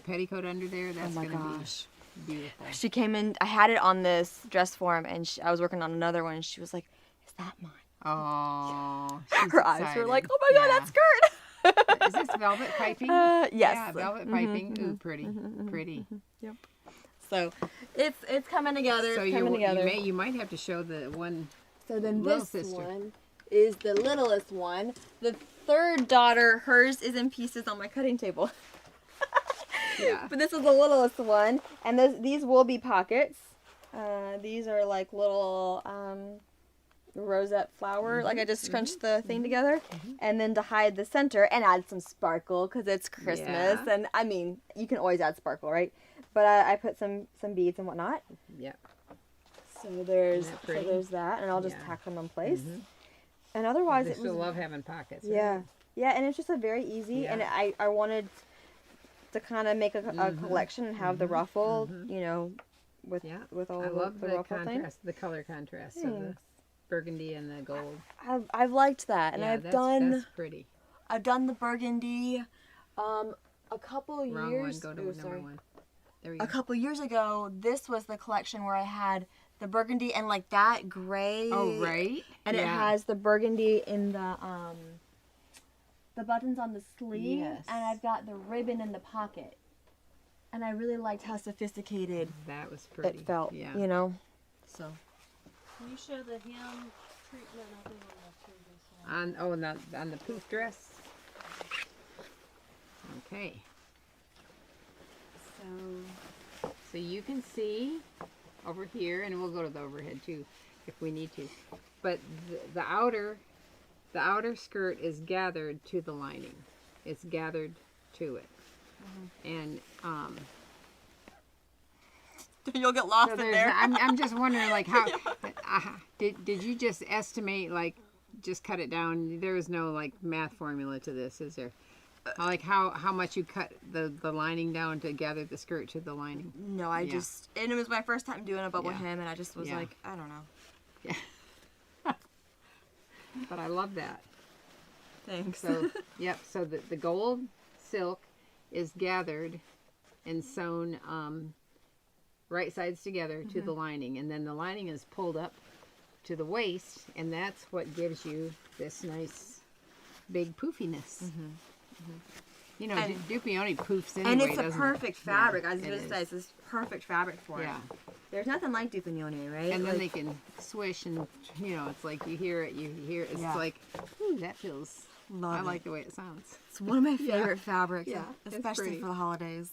S1: petticoat under there, that's
S2: my
S1: gonna
S2: gosh.
S1: be beautiful.
S2: She came in, I had it on this dress form and I was working on another one and she was like, is that mine?
S1: Oh,
S2: Her eyes were like, oh my God, that skirt.
S1: Is this velvet piping?
S2: Yes.
S1: Yeah, velvet piping. Ooh, pretty.
S2: Yep. So it's coming together.
S1: So
S2: It's coming together.
S1: you might have to show the one.
S2: So then
S1: little
S2: this
S1: sister.
S2: one is the littlest one. The third daughter, hers is in pieces on my cutting table.
S1: Yeah.
S2: But this is the littlest one, and these will be pockets. These are like little rosette flower. Like I just scrunched the thing together, and then to hide the center and add some sparkle because it's Christmas.
S1: Yeah.
S2: And I mean, you can always add sparkle, right? But I put some beads and whatnot.
S1: Yeah.
S2: So there's
S1: Isn't that pretty?
S2: that, and I'll just
S1: Yeah.
S2: tack them in place. And otherwise,
S1: They
S2: it
S1: still
S2: was
S1: love having pockets. Right?
S2: yeah, and it's just a very easy. And
S1: Yeah.
S2: I wanted to kind of make a collection and have the ruffle, you know, with
S1: Yeah.
S2: with all
S1: I
S2: of
S1: love
S2: the
S1: the
S2: ruffle
S1: contrast,
S2: things.
S1: the color contrast of the
S2: Thanks.
S1: burgundy and the gold.
S2: I've liked that, and
S1: Yeah,
S2: I've
S1: that's pretty.
S2: done the burgundy, a couple
S1: Wrong
S2: years.
S1: one. Go to
S2: ooh,
S1: number
S2: sorry.
S1: one. There we
S2: A
S1: go.
S2: couple years ago, this was the collection where I had the burgundy and like that gray.
S1: Oh, right.
S2: And it
S1: Yeah.
S2: has the burgundy in the buttons on the sleeve,
S1: Yes.
S2: and I've got the ribbon in the pocket. And I really liked how sophisticated
S1: That was pretty.
S2: it felt,
S1: Yeah.
S2: you know. So
S3: Can you show the hem treatment? I think on the previous one.
S1: On the poof dress. Okay. So you can see over here, and we'll go to the overhead too, if we need to. But the outer skirt is gathered to the lining. It's gathered to it, and
S2: you'll get lost
S1: so
S2: in
S1: there's.
S2: there.
S1: I'm just wondering, like, how did you just estimate, like, just cut it down? There is no like math formula to this, is there? Like how much you cut the lining down to gather the skirt to the lining?
S2: No, I just, and it was my first time doing a bubble
S1: Yeah.
S2: hem, and I just was
S1: Yeah.
S2: like, I don't know.
S1: Yeah. But I love that.
S2: Thanks.
S1: So, yep. So the gold silk is gathered and sewn right sides together to the lining, and then the lining is pulled up to the waist, and that's what gives you this nice big poofiness. You know,
S2: And-
S1: Dupioni poofs anyway,
S2: And it's a
S1: doesn't
S2: perfect
S1: it?
S2: fabric.
S1: Yeah,
S2: I was
S1: it
S2: going to
S1: is.
S2: say, it's this perfect fabric for
S1: Yeah.
S2: it. There's nothing like Dupioni, right?
S1: And then
S2: Like,
S1: they can swish, and you know, it's like you hear it. It's
S2: Yeah.
S1: like, ooh, that feels.
S2: Love
S1: I
S2: it.
S1: like the way it sounds.
S2: It's one of my favorite fabrics,
S1: Yeah, it's
S2: especially
S1: pretty.
S2: for the holidays.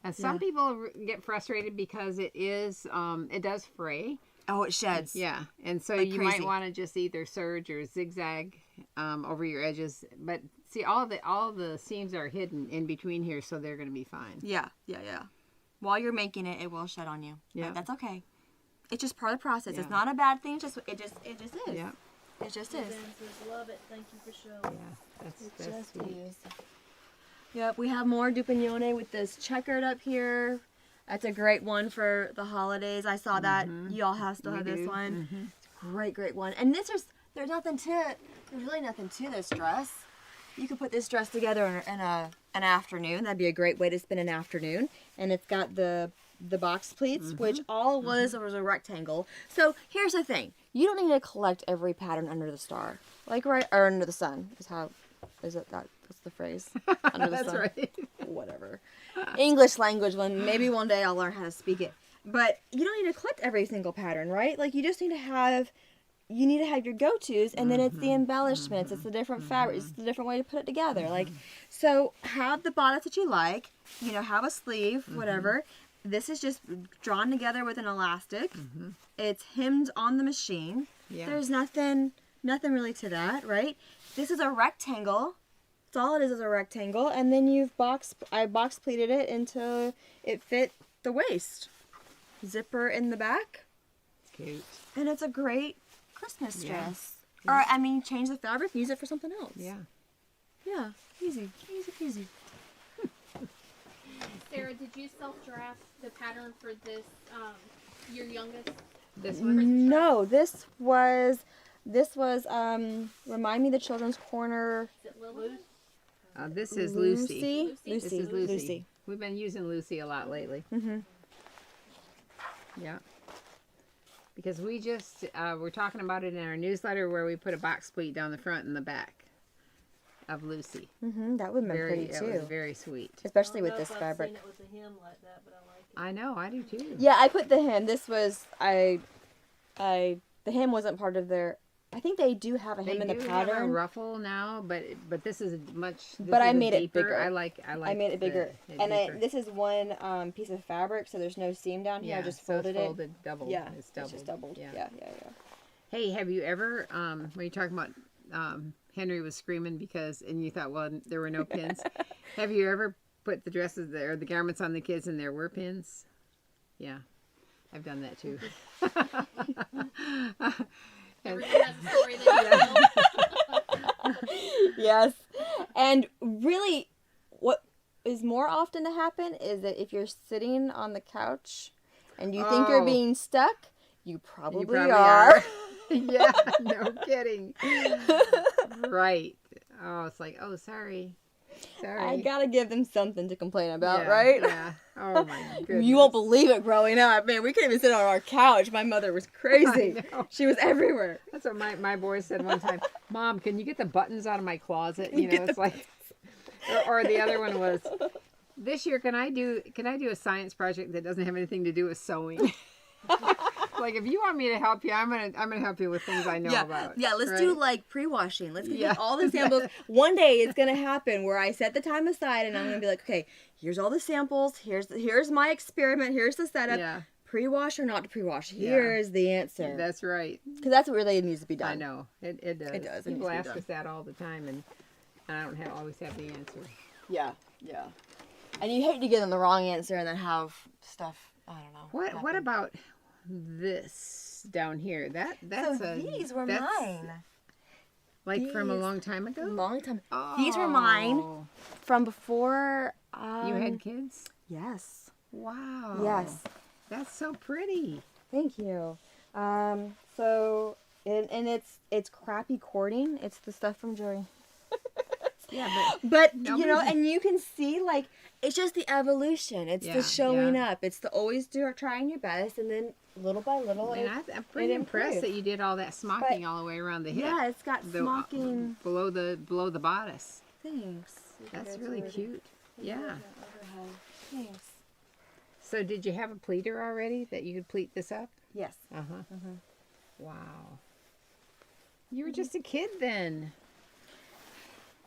S1: And some people get frustrated because it does fray.
S2: Oh, it sheds.
S1: Yeah, and so
S2: Like
S1: you
S2: crazy.
S1: might want to just either serge or zigzag over your edges. But see, all the seams are hidden in between here, so they're going to be fine.
S2: Yeah. While you're making it, it will shed on you.
S1: Yeah.
S2: But that's okay. It's just part of the process.
S1: Yeah.
S2: It's not a bad thing. It just is.
S1: Yeah,
S2: It just
S3: Ben
S2: is.
S3: says, love it. Thank you for showing.
S1: yeah, that's
S2: Just
S1: sweet.
S2: is. Yep, we have more Dupignone with this checkered up here. That's a great one for the holidays. I saw that. You all still
S1: We
S2: have this
S1: do.
S2: one. It's a great one. And there's really nothing to this dress. You could put this dress together in an afternoon. That'd be a great way to spend an afternoon. And it's got the box pleats, which all was a rectangle. So here's the thing: you don't need to collect every pattern under the star, or under the sun. That's the phrase? Under the
S1: That's
S2: sun.
S1: right.
S2: Whatever. English language. Maybe one day I'll learn how to speak it. But you don't need to collect every single pattern, right? Like you just need to have you need to have your go-tos, and then it's the embellishments, it's the different fabrics, it's the different way to put it together. Like, so have the bodice that you like, you know, have a sleeve, whatever. This is just drawn together with an elastic. It's hemmed on the machine.
S1: Yeah.
S2: There's nothing really to that, right? This is a rectangle. That's all it is a rectangle, and then I box pleated it until it fit the waist. Zipper in the back.
S1: Cute.
S2: And it's a great Christmas
S1: Yeah.
S2: dress. Or, I mean, change the fabric, use it for something else.
S1: Yeah.
S2: Yeah. Easy. Easy peasy.
S4: Sarah, did you self-draft the pattern for this, your youngest?
S1: This one?
S2: No, this was, remind me the Children's Corner.
S4: Is it Lily?
S1: This is Lucy.
S2: Lucy.
S1: This is Lucy. We've been using Lucy a lot lately. Yeah. Because we just, we're talking about it in our newsletter where we put a box pleat down the front and the back of Lucy.
S2: That would have been pretty
S1: It
S2: too.
S1: was very sweet.
S2: Especially
S3: I
S2: with
S3: don't know
S2: this
S3: if
S2: fabric.
S3: I've seen it with a hem like that, but I like it.
S1: I know, I do too.
S2: Yeah, I put the hem. This was, the hem wasn't part of their, I think they do have a
S1: They
S2: hem in the
S1: do have a
S2: pattern.
S1: ruffle now, but this is much.
S2: But I made it
S1: deeper.
S2: bigger.
S1: I like.
S2: I made it bigger. This is one piece of fabric, so there's no seam down here. I just
S1: so
S2: folded
S1: it's folded,
S2: it.
S1: doubled.
S2: Yeah,
S1: it's doubled.
S2: just doubled.
S1: Yeah.
S2: Yeah.
S1: Hey, have you ever, when you're talking about Henry was screaming because, and you thought, well, there were no pins. Have you ever put the dresses there, the garments on the kids, and there were pins? Yeah, I've done that too.
S4: Everyone has a story that you know.
S2: Yes. And really, what is more often to happen is that if you're sitting on the couch and you think you're
S1: Oh.
S2: being stuck, you probably,
S1: You probably
S2: are.
S1: Yeah, no kidding. Right. Oh, it's like, oh, sorry.
S2: I gotta give them something to complain about,
S1: Yeah,
S2: right?
S1: Yeah. Oh my goodness.
S2: You won't believe it growing up. Man, we couldn't even sit on our couch. My mother was crazy.
S1: I know.
S2: She was everywhere.
S1: That's what my boy said one time. Mom, can you get the buttons out of my closet? You know, it's like, or the other one was, this year can I do a science project that doesn't have anything to do with sewing? Like, if you want me to help you, I'm gonna help you with things I know about.
S2: Yeah, let's
S1: right?
S2: do like pre-washing. Let's get
S1: Yeah.
S2: all the samples. One day it's gonna happen where I set the time aside and I'm gonna be like, okay, here's all the samples. Here's my experiment. Here's the setup.
S1: Yeah,
S2: Pre-wash or not to pre-wash.
S1: Yeah.
S2: Here's the answer.
S1: that's right.
S2: Because that's what really needs to be done.
S1: I know it does.
S2: It does. It
S1: People
S2: needs to
S1: ask
S2: be done.
S1: us that all the time, and I don't always have the answer.
S2: Yeah. And you hate to give them the wrong answer and then have stuff. I don't know.
S1: What
S2: happen.
S1: about this down here? That's
S2: So these were
S1: that's
S2: mine.
S1: Like from a
S2: These-
S1: long time ago.
S2: Long time. These were mine
S1: Oh.
S2: from before.
S1: You had kids?
S2: Yes.
S1: Wow.
S2: Yes.
S1: That's so pretty.
S2: Thank you. So and it's crappy cording. It's the stuff from Joy.
S1: Yeah,
S2: But
S1: No,
S2: you know,
S1: but-
S2: and you can see like it's just the evolution. It's
S1: Yeah,
S2: the showing
S1: yeah.
S2: up. It's the always trying your best, and then little by little.
S1: and I'm pretty
S2: it
S1: impressed
S2: improved.
S1: that you did all that smocking all the way around the hip.
S2: Yeah, it's got
S1: the,
S2: smocking
S1: below the bodice.
S2: things.
S1: That's really cute. Yeah.
S2: Thanks.
S1: So did you have a pleater already that you could pleat this up?
S2: Yes.
S1: Wow. You were just a kid then.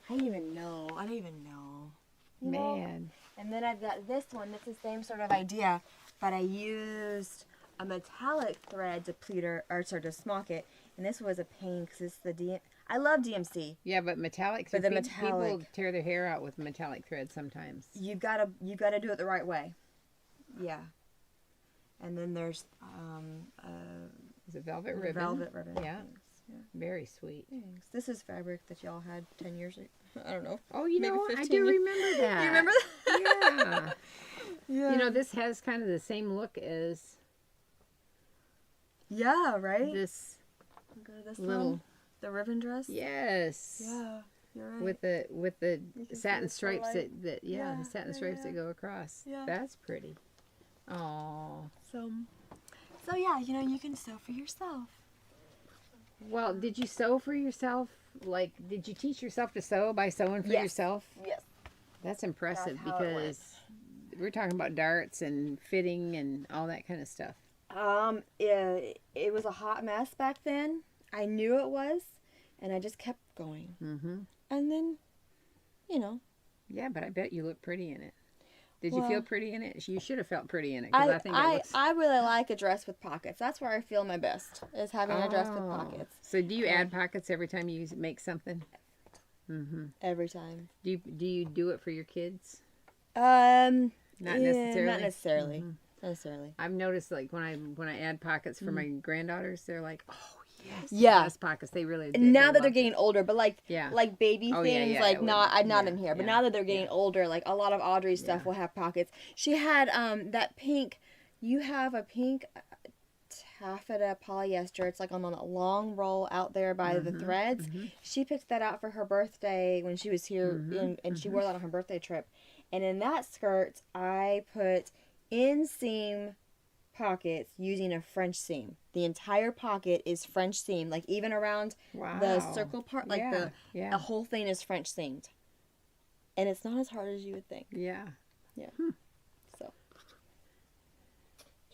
S2: I didn't even know. You know?
S1: Man.
S2: And then I've got this one. That's the same sort of idea, but I used a metallic thread to to smock it. And this was a pain because it's the I love DMC.
S1: Yeah, but metallic.
S2: But the
S1: people
S2: metallic-
S1: tear their hair out with metallic thread sometimes.
S2: You gotta do it the right way. Yeah. And then there's
S1: Is it velvet ribbon?
S2: velvet ribbon.
S1: Yeah.
S2: Thanks. Yeah.
S1: Very sweet.
S2: Thanks. This is fabric that y'all had 10 years ago. I don't know.
S1: Oh, you
S2: Maybe
S1: know, I
S2: 15
S1: do
S2: years.
S1: remember that.
S2: You remember that?
S1: Yeah.
S2: Yeah.
S1: You know, this has kind of the same look as
S2: Yeah, right?
S1: this
S2: Go to this
S1: little.
S2: one. The ribbon dress?
S1: Yes.
S2: Yeah, you're right.
S1: With the
S2: You can see
S1: satin
S2: the
S1: stripes
S2: light.
S1: that
S2: Yeah,
S1: the satin
S2: yeah,
S1: stripes
S2: yeah.
S1: that go across.
S2: Yeah.
S1: That's pretty. Oh.
S2: So yeah, you know, you can sew for yourself.
S1: Well, did you sew for yourself? Like, did you teach yourself to sew by sewing for
S2: Yes.
S1: yourself?
S2: Yes.
S1: That's impressive
S2: That's how it went.
S1: because we're talking about darts and fitting and all that kind of stuff.
S2: It was a hot mess back then. I knew it was, and I just kept going.
S1: Mm-hmm.
S2: And then, you know.
S1: Yeah, but I bet you look pretty in it. Did you
S2: Well,
S1: feel pretty in it? You should have felt pretty in it, because I think it looks...
S2: I really like a dress with pockets. That's where I feel my best, is having a dress with pockets.
S1: So do you add pockets every time you make something? Mm-hmm.
S2: Every time.
S1: Do you do it for your kids?
S2: Not
S1: necessarily?
S2: Not necessarily.
S1: Mm-hmm.
S2: Not necessarily.
S1: I've noticed, like, when I add pockets for my granddaughters, they're like, oh, yes.
S2: Yeah.
S1: Yes, pockets. They really
S2: Now that they're
S1: love
S2: getting
S1: it.
S2: older, but like
S1: Yeah.
S2: like baby
S1: Oh,
S2: things,
S1: yeah,
S2: like
S1: it would-
S2: not
S1: yeah,
S2: in here. But
S1: yeah,
S2: now that they're getting
S1: yeah.
S2: older, like a lot of Audrey's stuff
S1: Yeah.
S2: will have pockets. She had that pink. You have a pink taffeta polyester. It's like on a long roll out there by the threads. She picked that out for her birthday when she was here, and she wore that on her birthday trip. And in that skirt, I put inseam pockets using a French seam. The entire pocket is French seam, like even around the circle part, like the whole thing is French seamed. And it's not as hard as you would think.
S1: Yeah.
S2: Yeah. So.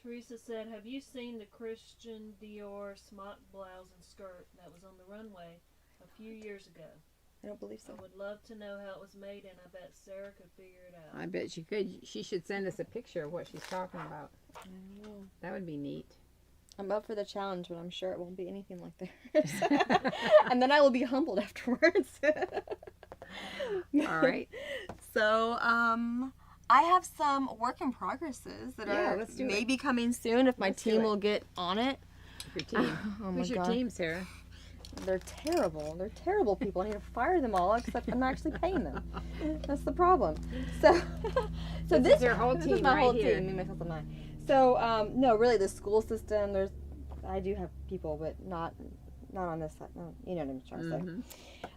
S3: Teresa said, have you seen the Christian Dior smock blouse and skirt that was on the runway a few years ago?
S2: I don't believe so.
S3: I would love to know how it was made, and I bet Sarah could figure it out.
S1: I bet she could. She should send us a picture of what she's talking about.
S2: I know.
S1: That would be neat.
S2: I'm up for the challenge, but I'm sure it won't be anything like theirs. And then I will be humbled afterwards.
S1: All right.
S2: So, I have some work in progresses that are
S1: let's do it.
S2: maybe coming soon if my
S1: Let's do
S2: team
S1: it.
S2: will get on it.
S1: Your team.
S2: Oh my
S1: Who's your
S2: God.
S1: team, Sarah?
S2: They're terrible. They're terrible people. I need to fire them all, except I'm actually paying them. That's the problem. So,
S1: This is your whole
S2: this
S1: team
S2: is my
S1: right
S2: whole
S1: here.
S2: team. Me, myself, and I. So, no, really, the school system. I do have people, but not on this side. No, you know what I'm trying to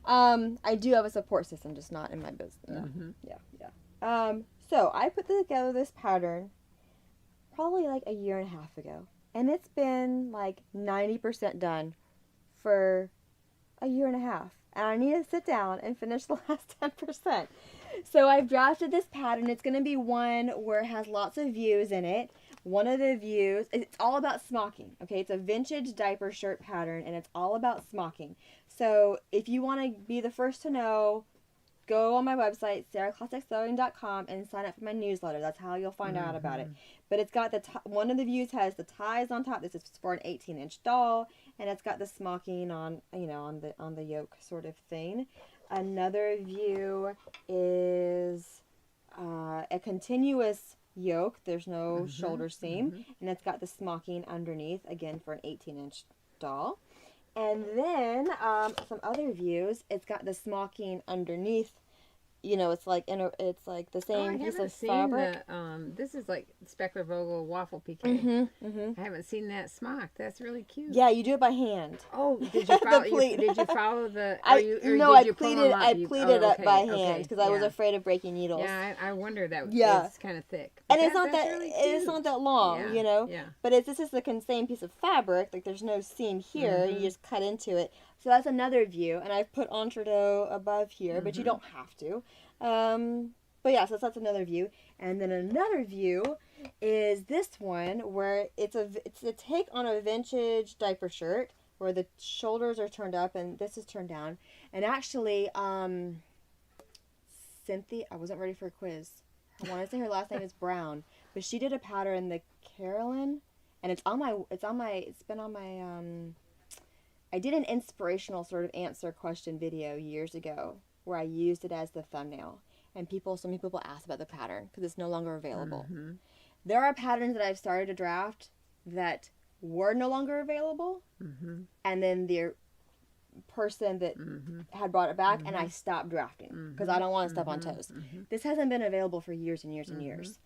S2: say. I do have a support system, just not in my business. No. Yeah. So I put together this pattern probably like a year and a half ago, and it's been like 90% done for a year and a half, and I need to sit down and finish the last 10%. So I've drafted this pattern. It's going to be one where it has lots of views in it. One of the views, it's all about smocking, okay? It's a vintage diaper shirt pattern, and it's all about smocking. So if you want to be the first to know, go on my website, sarahclassicsewing.com, and sign up for my newsletter. That's how you'll find out about it. But it's got one of the views has the ties on top. This is for an 18-inch doll, and it's got the smocking on, on the yoke sort of thing. Another view is a continuous yoke. There's no shoulder seam, and it's got the smocking underneath, again for an 18-inch doll. And then some other views, it's got the smocking underneath. It's like the same piece of fabric.
S1: This is like Speckler Vogel waffle PK. I haven't seen that smock. That's really cute.
S2: Yeah, you do it by hand.
S1: Oh, did you follow?
S2: pleat.
S1: Did you follow the?
S2: I pleated up by hand because I was afraid of breaking needles.
S1: Yeah, I wonder that.
S2: Yeah.
S1: It's kind of thick.
S2: And
S1: But
S2: it's not
S1: that's
S2: that
S1: really
S2: it's not that long,
S1: Yeah, yeah.
S2: But this is the same piece of fabric. Like there's no seam here. You just cut into it. So that's another view, and I've put entredeaux above here, but you don't have to. But yeah, so that's another view. And then another view is this one where it's a take on a vintage diaper shirt where the shoulders are turned up and this is turned down. And actually, Cynthia, I wasn't ready for a quiz. I want to say her last name is Brown, but she did a pattern, the Carolyn, and it's been on my, I did an inspirational sort of answer question video years ago where I used it as the thumbnail. And so many people asked about the pattern because it's no longer available. There are patterns that I've started to draft that were no longer available. And then the person that had brought it back and I stopped drafting because I don't want to step on toes. This hasn't been available for years and years and years.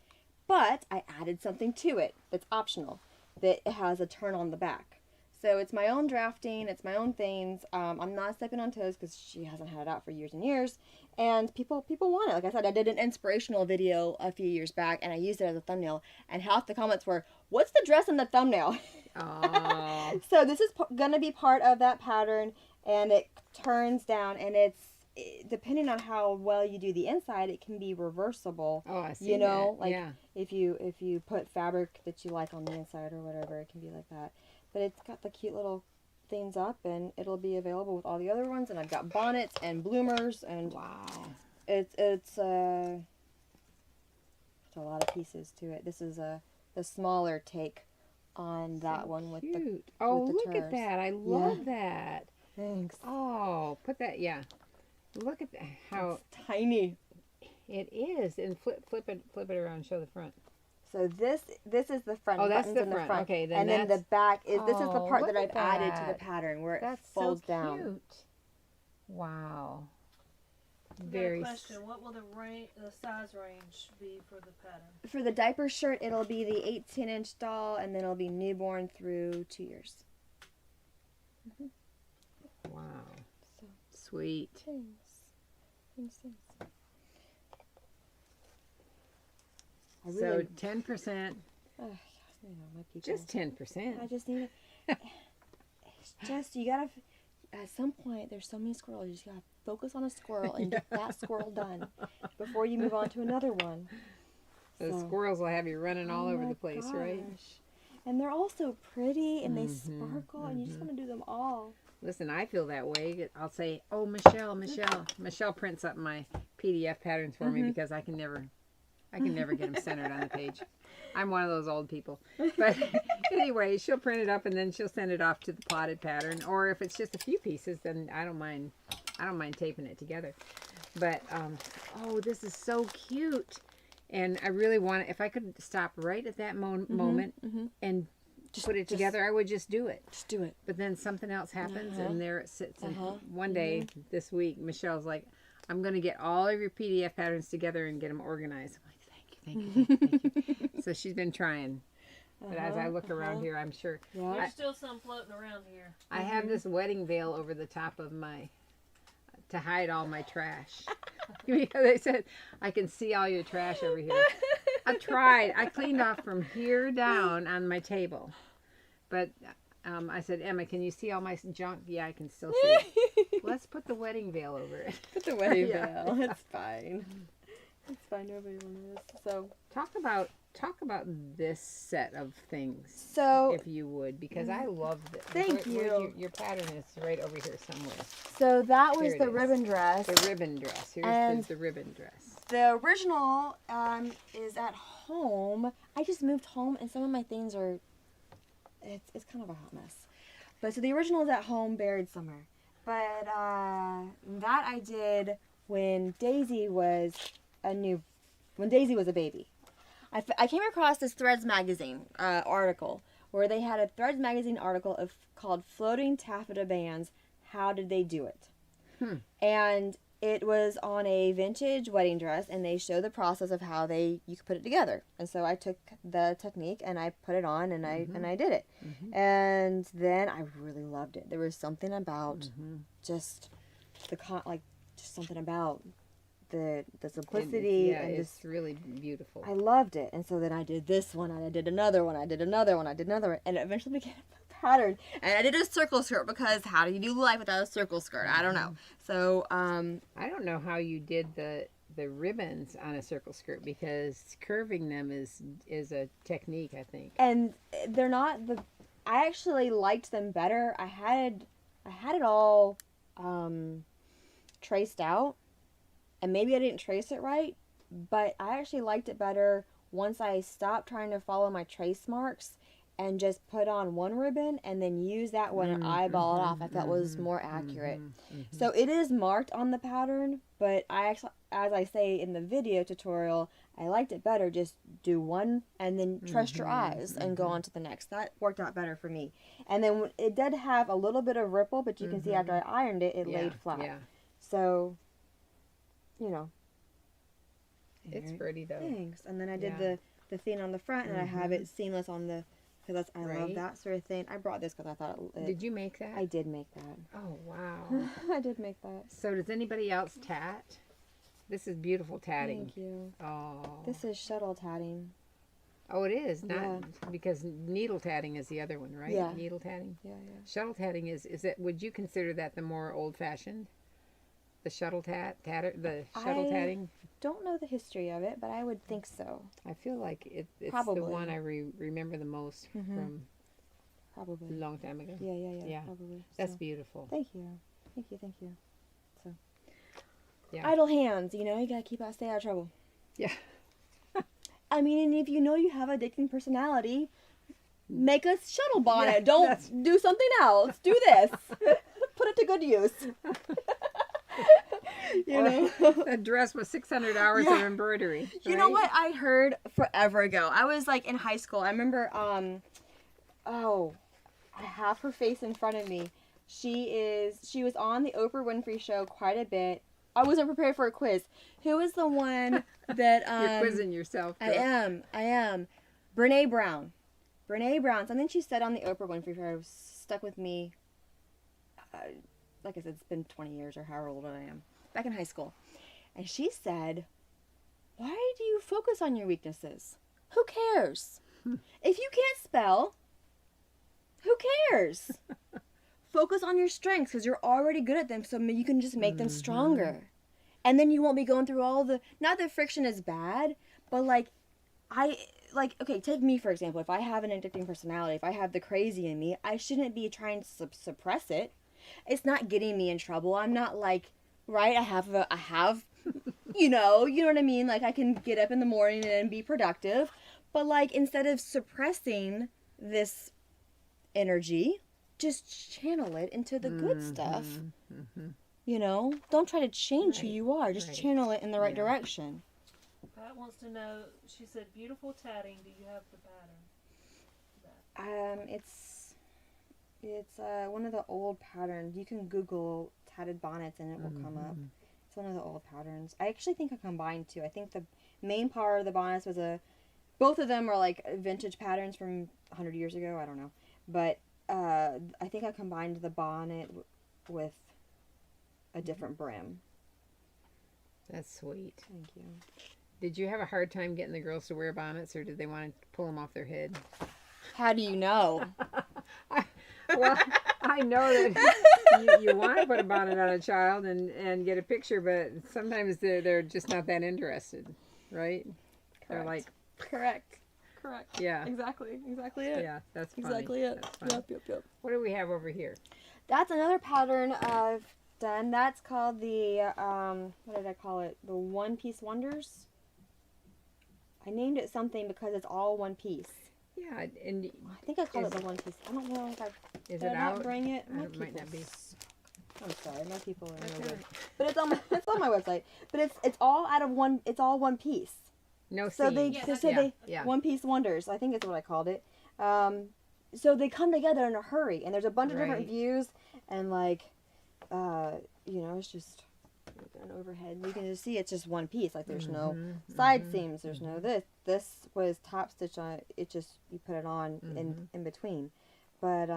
S2: But I added something to it that's optional, that it has a turn on the back. So it's my own drafting, it's my own things. I'm not stepping on toes because she hasn't had it out for years and years. And people want it. Like I said, I did an inspirational video a few years back and I used it as a thumbnail. And half the comments were, what's the dress in the thumbnail?
S1: Oh.
S2: So this is going to be part of that pattern, and it turns down, and depending on how well you do the inside, it can be reversible.
S1: Oh, I see that.
S2: If you put fabric that you like on the inside or whatever, it can be like that. But it's got the cute little things up, and it'll be available with all the other ones. And I've got bonnets and bloomers, and
S1: Wow.
S2: it's a lot of pieces to it. This is the smaller take on that
S1: So
S2: one with
S1: cute.
S2: the
S1: Oh,
S2: with the
S1: look at
S2: turfs.
S1: that. I love that.
S2: Thanks.
S1: Oh, put that, yeah. Look at that, how
S2: It's tiny.
S1: it is. And flip it around, show the front.
S2: So this is the front.
S1: Oh, that's
S2: buttons
S1: the
S2: in the
S1: front.
S2: front.
S1: Okay, then
S2: and then the
S1: that's-
S2: back is this is the
S1: Oh,
S2: part
S1: look
S2: that I've
S1: at
S2: added to the
S1: that.
S2: pattern where it
S1: That's
S2: folds
S1: so
S2: down.
S1: cute. Wow.
S3: I've got a
S1: Very
S3: question. What will the size range be for the pattern?
S2: For the diaper shirt, it'll be the 18-inch doll, and then it'll be newborn through 2 years.
S1: wow.
S2: So
S1: Sweet.
S2: thanks. I
S1: So
S2: really,
S1: 10%,
S2: my people.
S1: just 10%.
S2: I just need it. It's just you gotta. At some point, there's so many squirrels. You just gotta focus on a squirrel and get that squirrel done before you move on to another one.
S1: The
S2: So-
S1: squirrels will have you running all
S2: Oh
S1: over
S2: my
S1: the place, right?
S2: gosh. And they're all so pretty, and they
S1: Mhm,
S2: sparkle, and you just want to do them all.
S1: Listen, I feel that way. I'll say, "Oh, Michelle." Michelle prints up my PDF patterns for me because I can never get them centered on the page. I'm one of those old people. But anyway, she'll print it up and then she'll send it off to the plotted pattern. Or if it's just a few pieces, then I don't mind taping it together. But oh, this is so cute. And I really want, if I could stop right at that moment and put it together, I would just do it.
S2: Just do it.
S1: But then something else happens, and there it sits. And one day this week, Michelle's like, "I'm going to get all of your PDF patterns together and get them organized." I'm like, "Thank you." So she's been trying. But as I look around here, I'm sure
S2: Yeah.
S3: There's still some floating around here.
S1: I have this wedding veil over the top of to hide all my trash. Because they said, "I can see all your trash over here." I tried. I cleaned off from here down on my table. But I said, "Emma, can you see all my junk?" "Yeah, I can still see it." Let's put the wedding veil over it.
S2: Put the wedding
S1: Yeah.
S2: veil. It's fine. It's fine. Nobody will notice. So
S1: Talk about this set of things,
S2: So
S1: if you would, because I love this.
S2: Thank you.
S1: Your pattern is right over here somewhere.
S2: So that was
S1: Here it
S2: the
S1: is.
S2: ribbon dress.
S1: The ribbon dress. Here's
S2: And-
S1: the ribbon dress.
S2: The original is at home. I just moved home, and some of my things are. It's kind of a hot mess. But so the original is at home, buried somewhere. But that I did when Daisy was a baby. I came across this Threads magazine article where they had a Threads magazine article called "Floating Taffeta Bands. How did they do it?" And it was on a vintage wedding dress, and they show the process of how you could put it together. And so I took the technique and I put it on, and I did it. And then I really loved it. There was something about just just something about the simplicity
S1: Yeah,
S2: and
S1: it's
S2: just
S1: really beautiful.
S2: I loved it. And so then I did this one, and I did another one, I did another one, I did another one, and it eventually became a pattern. And I did a circle skirt because how do you do life without a circle skirt? I don't know. So
S1: I don't know how you did the ribbons on a circle skirt, because curving them is a technique, I think.
S2: and they're not I actually liked them better. I had it all traced out, and maybe I didn't trace it right, but I actually liked it better once I stopped trying to follow my trace marks and just put on one ribbon and then use that one and eyeball it off. I felt was more accurate. So it is marked on the pattern, but I actually, as I say in the video tutorial, I liked it better. Just do one and then trust your eyes and go on to the next. That worked out better for me. And then it did have a little bit of ripple, but you can see after I ironed it, it laid flat.
S1: Yeah,
S2: So, you know.
S1: it's pretty though.
S2: Thanks. And then I did
S1: Yeah.
S2: the thing on the front, and I have it seamless on the, because I love
S1: Right.
S2: that sort of thing. I brought this because I thought
S1: Did you make that?
S2: I did make that.
S1: Oh wow.
S2: I did make that.
S1: So does anybody else tat? This is beautiful tatting.
S2: Thank you.
S1: Oh.
S2: This is shuttle tatting.
S1: Oh, it is not
S2: Yeah.
S1: because needle tatting is the other one, right?
S2: Yeah.
S1: Needle tatting.
S2: Yeah, yeah.
S1: Shuttle tatting is it? Would you consider that the more old-fashioned? The shuttle shuttle tatting.
S2: Don't know the history of it, but I would think so.
S1: I feel like it's
S2: Probably.
S1: the one I remember the most from
S2: Probably.
S1: A long time ago.
S2: Yeah.
S1: Yeah.
S2: Probably.
S1: That's
S2: So,
S1: beautiful.
S2: thank you. So.
S1: Yeah.
S2: Idle hands, you know, you gotta stay out of trouble.
S1: Yeah.
S2: I mean, and if you know you have addicting personality, make a shuttle bonnet.
S1: Yeah,
S2: Don't do something else. Do this. Put it to good use. You know?
S1: A dress with 600 hours
S2: Yeah.
S1: of embroidery.
S2: You know
S1: right?
S2: what I heard forever ago? I was like in high school. I remember, I have her face in front of me. She was on the Oprah Winfrey Show quite a bit. I wasn't prepared for a quiz. Who was the one that,
S1: You're quizzing yourself.
S2: I am. Brene Brown. Something she said on the Oprah Winfrey Show stuck with me. Like I said, it's been 20 years or however old I am. Back in high school. And she said, why do you focus on your weaknesses? Who cares? If you can't spell, who cares? Focus on your strengths because you're already good at them, so you can just make them stronger. And then you won't be going through all the, not that friction is bad, but okay, take me for example. If I have an addicting personality, if I have the crazy in me, I shouldn't be trying to suppress it. It's not getting me in trouble. I'm not like, right, I have, you know what I mean? Like I can get up in the morning and be productive, but like instead of suppressing this energy, just channel it into the good stuff. You know, don't try to change who you are. Just channel it in the right direction.
S3: Pat wants to know. She said, "Beautiful tatting. Do you have the pattern?"
S2: It's one of the old patterns. You can Google tatted bonnets and it will come up. It's one of the old patterns. I actually think I combined two. I think the main part of the bonnets was both of them are like vintage patterns from 100 years ago. I don't know, but I think I combined the bonnet with a different brim.
S1: That's sweet.
S2: Thank you.
S1: Did you have a hard time getting the girls to wear bonnets, or did they want to pull them off their head?
S2: How do you know?
S1: Well, I know that you want to put a bonnet on a child and get a picture, but sometimes they're just not that interested, right?
S2: Correct.
S1: They're like,
S2: Correct.
S1: yeah,
S2: Exactly it.
S1: yeah, that's funny.
S2: Exactly it.
S1: That's funny.
S2: Yep.
S1: What do we have over here?
S2: That's another pattern I've done. That's called the, what did I call it? The One Piece Wonders. I named it something because it's all one piece.
S1: Yeah, and
S2: I think I called it the One Piece. I don't know if I
S1: is
S2: did
S1: it
S2: I not
S1: out?
S2: bring it. My
S1: It might not be.
S2: I'm sorry, my people are no
S1: Okay.
S2: good. But it's on my website. But it's all out of one. It's all one piece.
S1: No
S2: So
S1: seams. Yeah.
S2: One Piece Wonders. I think is what I called it. So they come together in a hurry, and there's a bunch of different
S1: Right.
S2: views, and like, it's just an overhead. You can just see it's just one piece. Like there's no side seams. There's no this. This was top stitch on. It just you put it on in between, but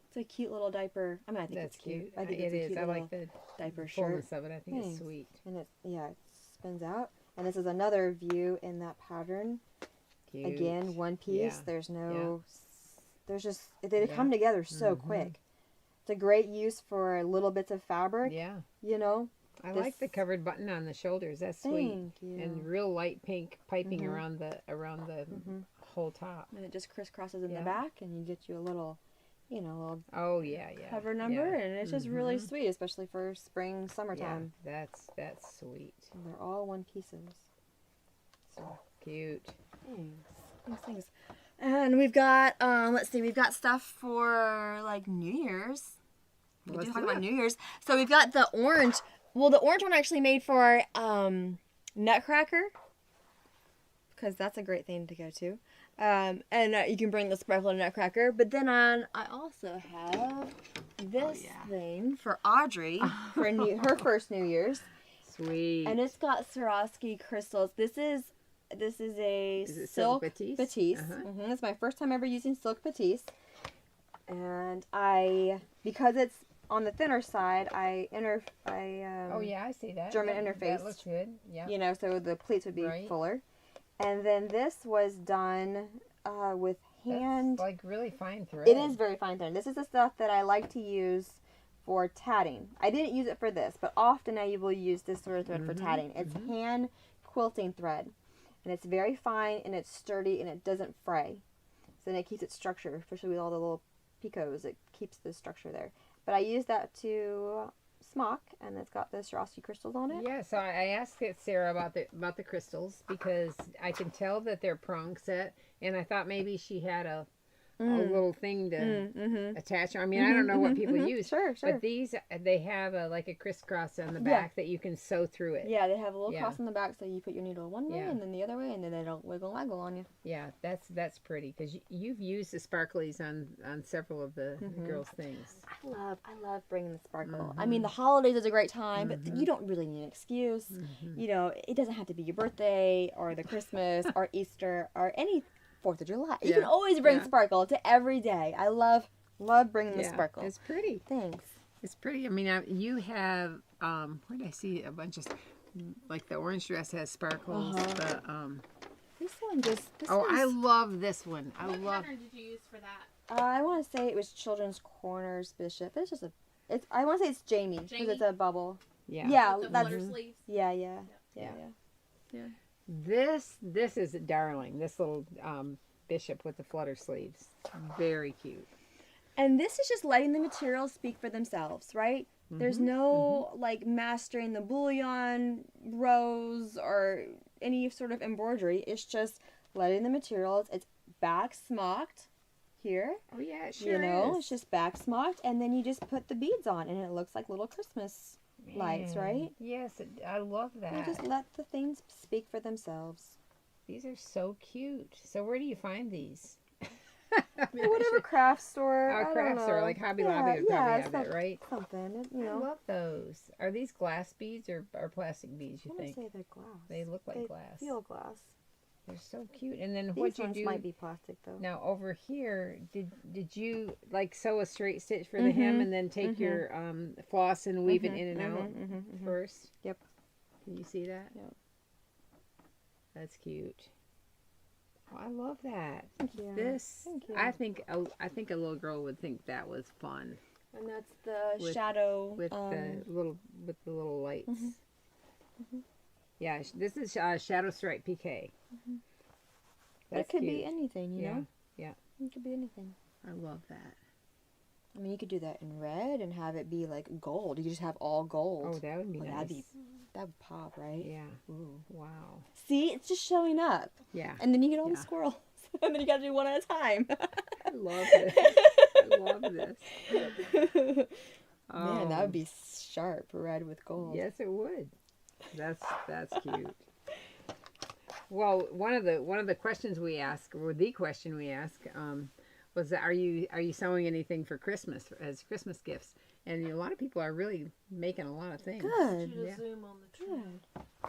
S2: it's a cute little diaper. I mean, I think
S1: That's
S2: it's cute. I
S1: It
S2: think it's a
S1: is.
S2: cute
S1: I
S2: little
S1: like the
S2: diaper shirt.
S1: fullness of it. I think it's
S2: Thanks.
S1: sweet.
S2: And it spins out. And this is another view in that pattern.
S1: Cute.
S2: Again, one piece.
S1: Yeah.
S2: There's no, there's just, they come together so quick. It's a great use for little bits of fabric.
S1: Yeah.
S2: You know.
S1: I like the covered button on the shoulders. That's sweet.
S2: Thank you.
S1: And real light pink piping around the whole top.
S2: And it just crisscrosses in the back, and you get you a little, little
S1: Oh yeah.
S2: cover number, and it's just really sweet, especially for spring, summertime.
S1: Yeah, that's sweet.
S2: And they're all one pieces. So.
S1: Cute.
S2: Thanks. And we've got, we've got stuff for like New Year's. We
S1: Let's
S2: do talk
S1: do
S2: about
S1: it.
S2: New Year's. So we've got the orange. Well, the orange one I actually made for Nutcracker, because that's a great thing to go to. And you can bring the sparkle Nutcracker. But then I also have this thing for Audrey for her first New Year's.
S1: Sweet.
S2: And it's got Swarovski crystals. This is a
S1: it
S2: silk
S1: Batiste?
S2: batiste. It's my first time ever using silk batiste. And because it's on the thinner side,
S1: oh yeah, I see that.
S2: German
S1: That
S2: interface.
S1: looks good. Yeah.
S2: So the pleats would be fuller. And then this was done with hand.
S1: That's like really fine thread.
S2: It is very fine thread. This is the stuff that I like to use for tatting. I didn't use it for this, but often I will use this sort of thread for tatting. It's hand quilting thread. And it's very fine, and it's sturdy, and it doesn't fray. So then it keeps its structure, especially with all the little picots. It keeps the structure there. But I use that to smock, and it's got the Swarovski crystals on it.
S1: Yeah, so I asked Sarah about the crystals because I can tell that they're prong set, and I thought maybe she had a little thing to attach. I mean, I don't know what people use,
S2: Sure.
S1: but these they have like a crisscross on the back that you can sew through it.
S2: Yeah, they have a little cross on the back, so you put your needle one way and then the other way, and then they don't wiggle and waggle on you.
S1: Yeah, that's pretty because you've used the sparklies on several of the girls' things.
S2: I love bringing the sparkle. I mean, the holidays is a great time, but you don't really need an excuse. You know, it doesn't have to be your birthday or the Christmas or Easter or any 4th of July. You can always bring sparkle to every day. I love bringing the sparkle.
S1: It's pretty.
S2: Thanks.
S1: It's pretty. I mean, you have where did I see a bunch of like the orange dress has sparkles.
S2: This one just.
S1: I love this one.
S4: What pattern did you use for that?
S2: I want to say it was Children's Corners Bishop. It's just I want to say it's Jamie because it's a bubble.
S1: Yeah.
S2: Yeah,
S4: With the
S2: that's.
S4: flutter sleeves.
S2: Yeah.
S1: This is a darling. This little bishop with the flutter sleeves. Very cute.
S2: And this is just letting the materials speak for themselves, right? There's no like mastering the bullion rows or any sort of embroidery. It's just letting the materials. It's back smocked here.
S1: Oh yeah, it sure
S2: You know,
S1: is.
S2: it's just back smocked, and then you just put the beads on, and it looks like little Christmas lights, right?
S1: Yes, I love that.
S2: You just let the things speak for themselves.
S1: These are so cute. So where do you find these?
S2: Whatever craft store.
S1: Our
S2: I
S1: craft
S2: don't
S1: store,
S2: know.
S1: like Hobby Lobby would probably have
S2: some-
S1: it, right?
S2: Something, you
S1: I
S2: know.
S1: love those. Are these glass beads or plastic beads, you
S2: I want
S1: think?
S2: to say they're glass.
S1: They look like
S2: They
S1: glass.
S2: feel glass.
S1: They're so cute. And then
S2: These
S1: what you
S2: ones
S1: do
S2: might be plastic though.
S1: now over here, did you like sew a straight stitch for the hem and then take your floss and weave it in and out first?
S2: Yep.
S1: Can you see that?
S2: Yep.
S1: That's cute. Oh, I love that.
S2: Thank you.
S1: This,
S2: Thank you.
S1: I think a little girl would think that was fun
S2: And that's the
S1: With-
S2: shadow.
S1: with the little lights. Yeah, this is Shadow Stripe PK. That's
S2: it could
S1: cute.
S2: be anything, you know?
S1: Yeah.
S2: It could be anything.
S1: I love that.
S2: I mean, you could do that in red and have it be like gold. You could just have all gold.
S1: Oh, that would be nice.
S2: That would pop, right?
S1: Yeah.
S2: Ooh.
S1: Wow.
S2: See, it's just showing up.
S1: Yeah.
S2: And then you get all the
S1: Yeah.
S2: squirrels. And then you gotta do one at a time.
S1: I love this. I love this.
S2: Man, that would be sharp, red with gold.
S1: Yes, it would. That's cute. Well, one of the questions we ask, or the question we ask, was that are you sewing anything for Christmas as Christmas gifts? And a lot of people are really making a lot of things.
S2: Good.
S3: You
S1: Yeah.
S3: zoom on the trim.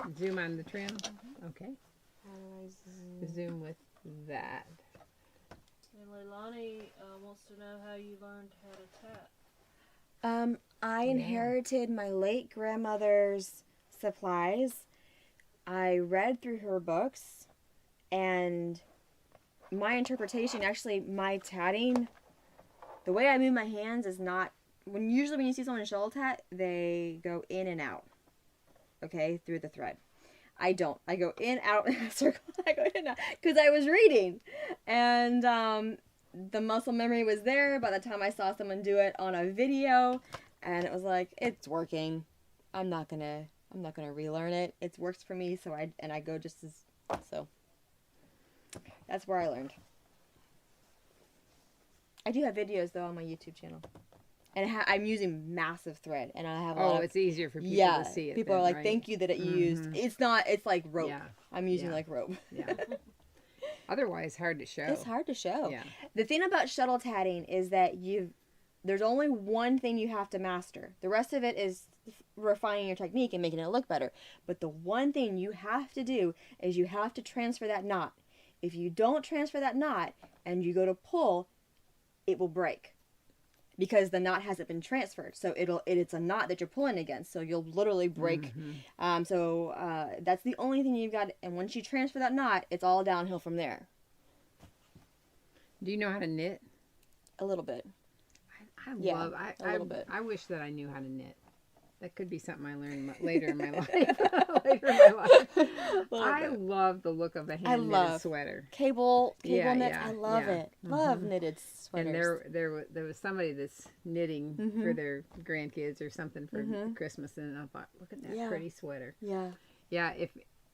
S2: Good.
S1: Zoom on the trim. Okay.
S2: How do I zoom?
S1: Zoom with that.
S3: And Leilani wants to know how you learned how to tap.
S2: I inherited my late grandmother's supplies. I read through her books, and my interpretation, actually, my tatting, the way I move my hands is not, usually when you see someone shuttle tat, they go in and out, okay, through the thread. I don't. I go in, out, in a circle. I go in and out, because I was reading, and the muscle memory was there by the time I saw someone do it on a video, and it was like, it's working. I'm not gonna relearn it. It works for me, so I go just as so. That's where I learned. I do have videos though on my YouTube channel, and I'm using massive thread, and I have a lot of,
S1: it's easier for people to see it.
S2: people
S1: then,
S2: are like,
S1: right?
S2: "Thank you that you used." It's not. It's like rope.
S1: Yeah.
S2: I'm using
S1: Yeah.
S2: like rope.
S1: Yeah. Otherwise, hard to show.
S2: It's hard to show.
S1: Yeah.
S2: The thing about shuttle tatting is that there's only one thing you have to master. The rest of it is refining your technique and making it look better. But the one thing you have to do is you have to transfer that knot. If you don't transfer that knot and you go to pull, it will break because the knot hasn't been transferred. So it's a knot that you're pulling against. So you'll literally break. That's the only thing you've got. And once you transfer that knot, it's all downhill from there.
S1: Do you know how to knit?
S2: A little bit.
S1: I
S2: Yeah,
S1: love.
S2: a little bit.
S1: I wish that I knew how to knit. That could be something I learn later in my life. Later in my life. I
S2: it.
S1: love the look of a
S2: I
S1: hand
S2: love
S1: knitted sweater.
S2: Cable
S1: Yeah,
S2: knits.
S1: yeah,
S2: I love
S1: yeah.
S2: it. Love knitted sweaters.
S1: And there was somebody that's knitting for their grandkids or something for Christmas, and I thought, look at that
S2: Yeah.
S1: pretty sweater.
S2: Yeah.
S1: Yeah,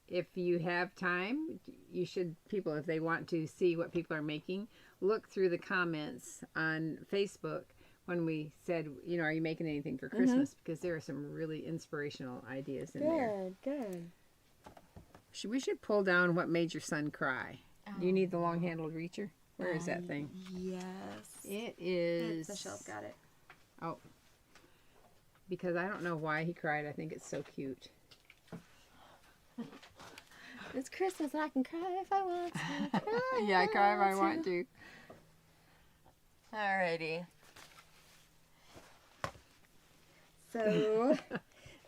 S1: if you have time, you should, people, if they want to see what people are making, look through the comments on Facebook when we said, you know, are you making anything for Christmas? Because there are some really inspirational ideas in there.
S2: Good.
S1: We should pull down what made your son cry. Do you need the long-handled reacher? Where is that thing?
S2: Yes.
S1: It is...
S2: The shelf got it.
S1: Oh. Because I don't know why he cried. I think it's so cute.
S2: It's Christmas and I can cry if I want to.
S1: Yeah, I cry if I want to.
S2: Alrighty. So,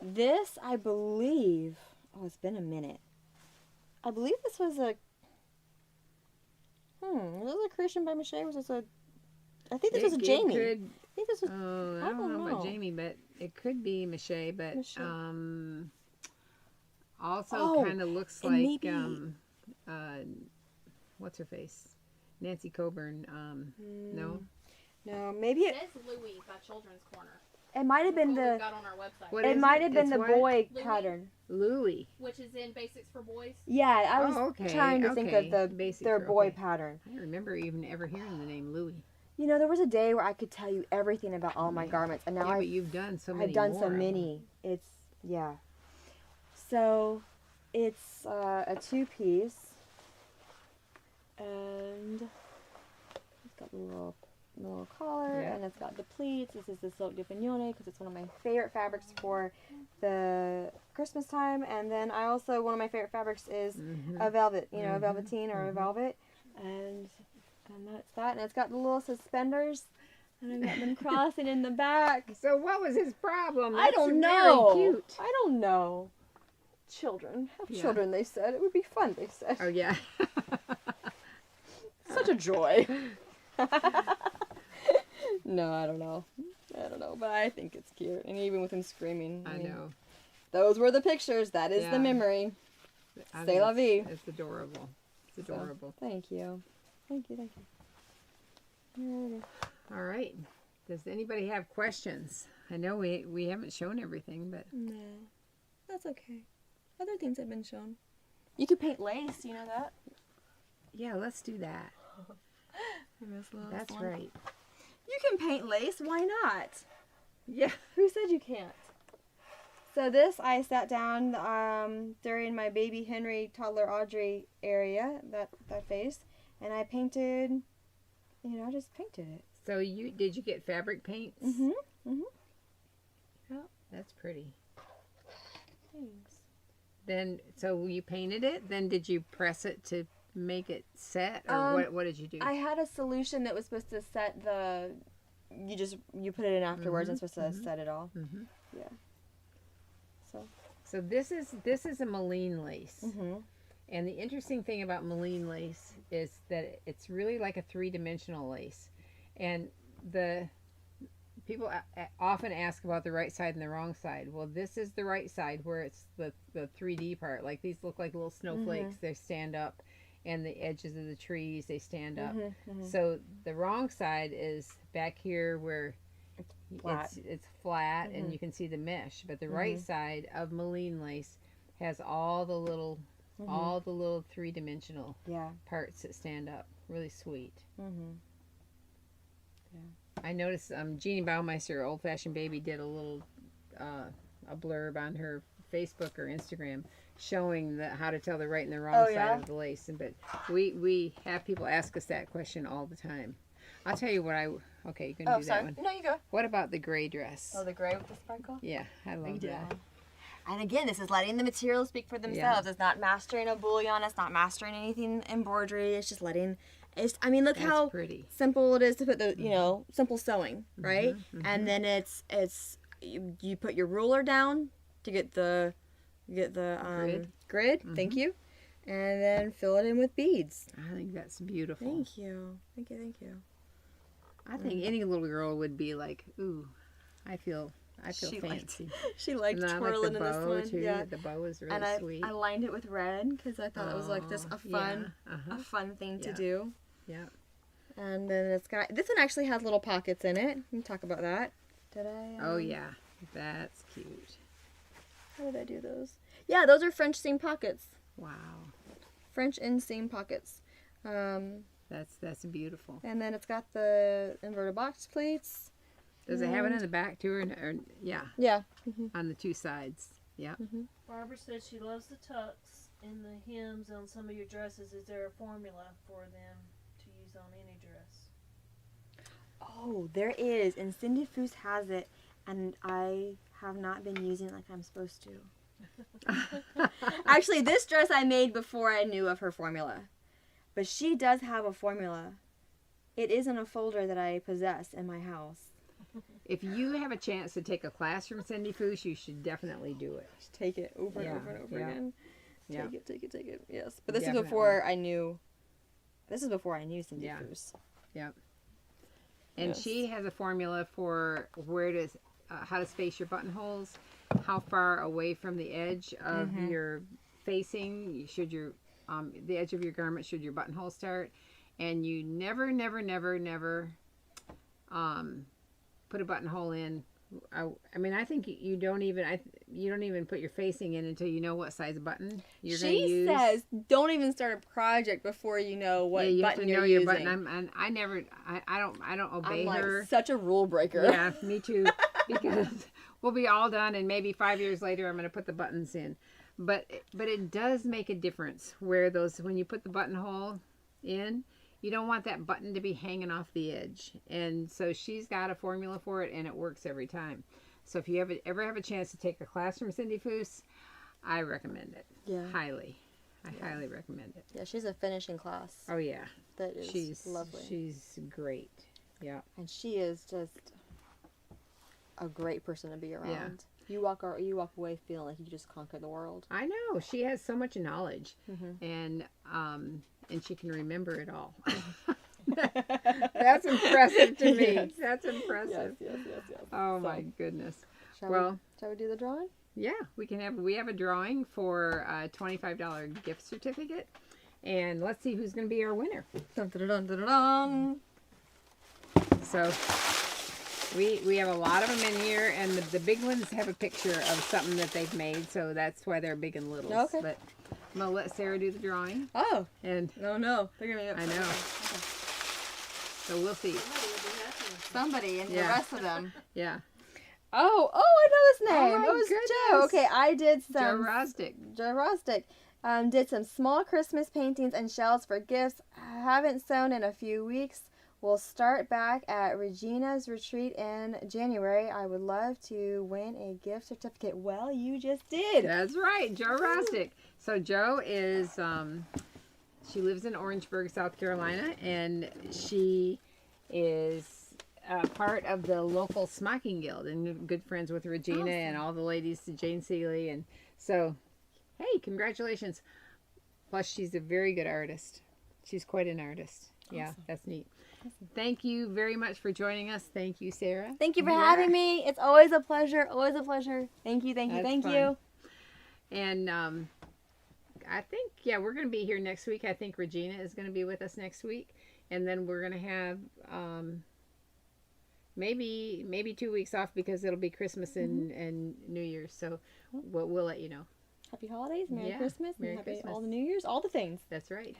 S2: this, I believe, it's been a minute. I believe this was a, was this a creation by Michelle? Was this I think this was a Jamie. I think this was,
S1: I don't know about Jamie, but it could be Michelle, but, also kind of looks like,
S2: maybe,
S1: what's her face? Nancy Coburn, no?
S2: No, maybe
S4: It says Louie by Children's Corner.
S2: it might have been
S4: What we've
S2: the,
S4: got on our website.
S1: What
S2: it
S1: is
S2: might have been
S1: It's
S2: the
S1: what?
S2: boy
S4: Louis.
S2: pattern.
S1: Louie.
S4: Which is in Basics for Boys.
S2: Yeah, I was
S1: okay,
S2: trying to think of the
S1: Basic
S2: their
S1: for-
S2: boy
S1: okay.
S2: pattern.
S1: I don't remember even ever hearing the name Louie.
S2: You know, there was a day where I could tell you everything about all my garments, and now
S1: Yeah, but you've done so many
S2: I've done
S1: more
S2: so
S1: of them.
S2: many. It's, yeah. So, it's a two-piece, and it's got the little collar,
S1: Yeah.
S2: and it's got the pleats. This is the silk de pignone, because it's one of my favorite fabrics for the Christmas time. And then I also, one of my favorite fabrics is a velvet, you know, a velveteen or a velvet. And that's that. And it's got the little suspenders, and I've got them crossing in the back.
S1: So what was his problem?
S2: I don't
S1: That's
S2: know.
S1: Very cute.
S2: I don't know. Children. Have
S1: Yeah.
S2: children, they said. It would be fun, they said.
S1: Oh yeah.
S2: Such a joy. No, I don't know. But I think it's cute. And even with him screaming.
S1: I
S2: mean,
S1: know.
S2: Those were the pictures. That is
S1: Yeah.
S2: the memory.
S1: I
S2: C'est
S1: think
S2: la vie.
S1: It's adorable. It's adorable.
S2: Thank you. Thank you. Alrighty.
S1: All right. Does anybody have questions? I know we haven't shown everything, but
S2: No. That's okay. Other things have been shown. You could paint lace, you know that?
S1: yeah, let's do that. That's right.
S2: You can paint lace. Why not?
S1: Yeah.
S2: Who said you can't? So this, I sat down during my baby Henry, toddler Audrey area, that phase, and I painted, I just painted it.
S1: So did you get fabric paints?
S2: Mm-hmm.
S1: Oh, that's pretty.
S2: Thanks.
S1: Then, so you painted it. Then did you press it to make it set, or what did you do?
S2: I had a solution that was supposed to set the, you put it in afterwards and it's supposed to set it all.
S1: Mm-hmm.
S2: Yeah.
S1: So this is a Moline lace.
S2: Mm-hmm.
S1: And the interesting thing about Moline lace is that it's really like a three-dimensional lace. And the people often ask about the right side and the wrong side. Well, this is the right side where it's the 3D part. Like these look like little snowflakes. They stand up. And the edges of the trees, they stand up. So the wrong side is back here where it's flat and you can see the mesh. But the right side of Moline lace has all the little three-dimensional parts that stand up. Really sweet. I noticed Jeannie Baumeister, Old Fashioned Baby, did a little a blurb on her Facebook or Instagram showing how to tell the right and the wrong side of the lace. But we have people ask us that question all the time. I'll tell you what okay, you're gonna do that one.
S2: No, you go.
S1: What about the gray dress?
S2: Oh, the gray with the sparkle?
S1: Yeah, I love that.
S2: And again, this is letting the materials speak for themselves.
S1: Yeah.
S2: It's not mastering a bullion. It's not mastering anything embroidery. It's just letting. Look
S1: That's
S2: how
S1: pretty.
S2: simple it is to put the simple sewing, right? And then it's you put your ruler down to get the grid. Thank you, and then fill it in with beads.
S1: I think that's beautiful.
S2: Thank you.
S1: I think any little girl would be like, ooh, I feel I feel
S2: She
S1: fancy.
S2: She liked
S1: And I like
S2: twirling
S1: the
S2: in this
S1: bow
S2: one.
S1: too.
S2: Yeah.
S1: The bow is really
S2: And I,
S1: sweet.
S2: I lined it with red because I thought it was like just a fun, a fun thing to
S1: Yeah.
S2: do.
S1: Yeah.
S2: And then it's got, this one actually has little pockets in it. We can talk about that. Did I?
S1: Oh yeah, that's cute.
S2: How did I do those? Yeah, those are French seam pockets.
S1: Wow,
S2: French inseam pockets.
S1: that's beautiful.
S2: And then it's got the inverted box pleats.
S1: Does it have it in the back too, or yeah,
S2: Yeah.
S1: on the two sides? Yeah.
S3: Barbara said she loves the tucks and the hems on some of your dresses. Is there a formula for them to use on any dress?
S2: Oh, there is. And Cindy Foose has it. And I have not been using it like I'm supposed to. Actually, this dress I made before I knew of her formula. But she does have a formula. It is in a folder that I possess in my house.
S1: If you have a chance to take a class from Cindy Foose, you should definitely do it.
S2: Just take it over and
S1: Yeah,
S2: over and over
S1: yeah.
S2: again.
S1: Yeah.
S2: Take it. Yes. But this is
S1: Definitely.
S2: before I knew. This is before I knew Cindy
S1: Yeah.
S2: Foose.
S1: Yep. And
S2: Yes.
S1: she has a formula for where to, how to space your buttonholes, how far away from the edge of your facing should your, the edge of your garment should your buttonhole start, and you never, put a buttonhole in. I mean, I think you don't even put your facing in until you know what size button you're going to
S2: She
S1: use.
S2: says, don't even start a project before you know what
S1: you
S2: button
S1: have to
S2: you're
S1: know your
S2: using.
S1: button. I don't obey
S2: I'm like
S1: her.
S2: such a rule breaker.
S1: Yeah, me too. Because we'll be all done, and maybe 5 years later, I'm going to put the buttons in. But it does make a difference where when you put the buttonhole in, you don't want that button to be hanging off the edge. And so she's got a formula for it, and it works every time. So if you ever have a chance to take a class from Cindy Foose, I recommend it.
S2: Yeah.
S1: Highly. I highly recommend it.
S2: Yeah, she's a finishing class.
S1: Oh yeah,
S2: That is
S1: she's
S2: lovely.
S1: She's great. Yeah.
S2: And she is just a great person to be around. You walk away feeling like you just conquered the world.
S1: I know, she has so much knowledge, and she can remember it all. That's impressive to me.
S2: Yes.
S1: That's impressive.
S2: Yes.
S1: Oh my goodness.
S2: Shall
S1: Well,
S2: we do the drawing?
S1: yeah, we have a drawing for a $25 gift certificate, and let's see who's going to be our winner.
S2: Dun, dun, dun, dun, dun, dun.
S1: So we have a lot of them in here, and the big ones have a picture of something that they've made, so that's why they're big and little.
S2: Okay.
S1: But I'm gonna let Sarah do the drawing,
S2: Oh,
S1: and
S2: no. They're gonna be
S1: I know. So we'll see.
S2: Somebody and the
S1: Yeah.
S2: rest of them.
S1: Yeah.
S2: Oh, I know his name.
S1: Oh, my
S2: it was Joe.
S1: goodness.
S2: Okay, I did
S1: Joe
S2: some
S1: Rostic.
S2: Joe Rostic. Did some small Christmas paintings and shells for gifts. I haven't sewn in a few weeks. We'll start back at Regina's retreat in January. I would love to win a gift certificate. Well, you just did.
S1: That's right, Joe Rostic. So Joe is, she lives in Orangeburg, South Carolina, and she is part of the local Smocking Guild and good friends with Regina and all the ladies, Jane Seeley. And so, hey, congratulations. Plus, she's a very good artist. She's quite an artist. Yeah, that's neat. Thank you very much for joining us. Thank you, Sarah.
S2: Thank you for having me. It's always a pleasure. Always a pleasure. Thank you.
S1: That's
S2: Thank
S1: fun.
S2: you.
S1: And I think, we're going to be here next week. I think Regina is going to be with us next week. And then we're going to have maybe 2 weeks off because it'll be Christmas and New Year's. So we'll let you know.
S2: Happy holidays. Merry
S1: Yeah,
S2: Christmas.
S1: Merry
S2: and happy
S1: Christmas.
S2: all the New Year's. All the things.
S1: That's right.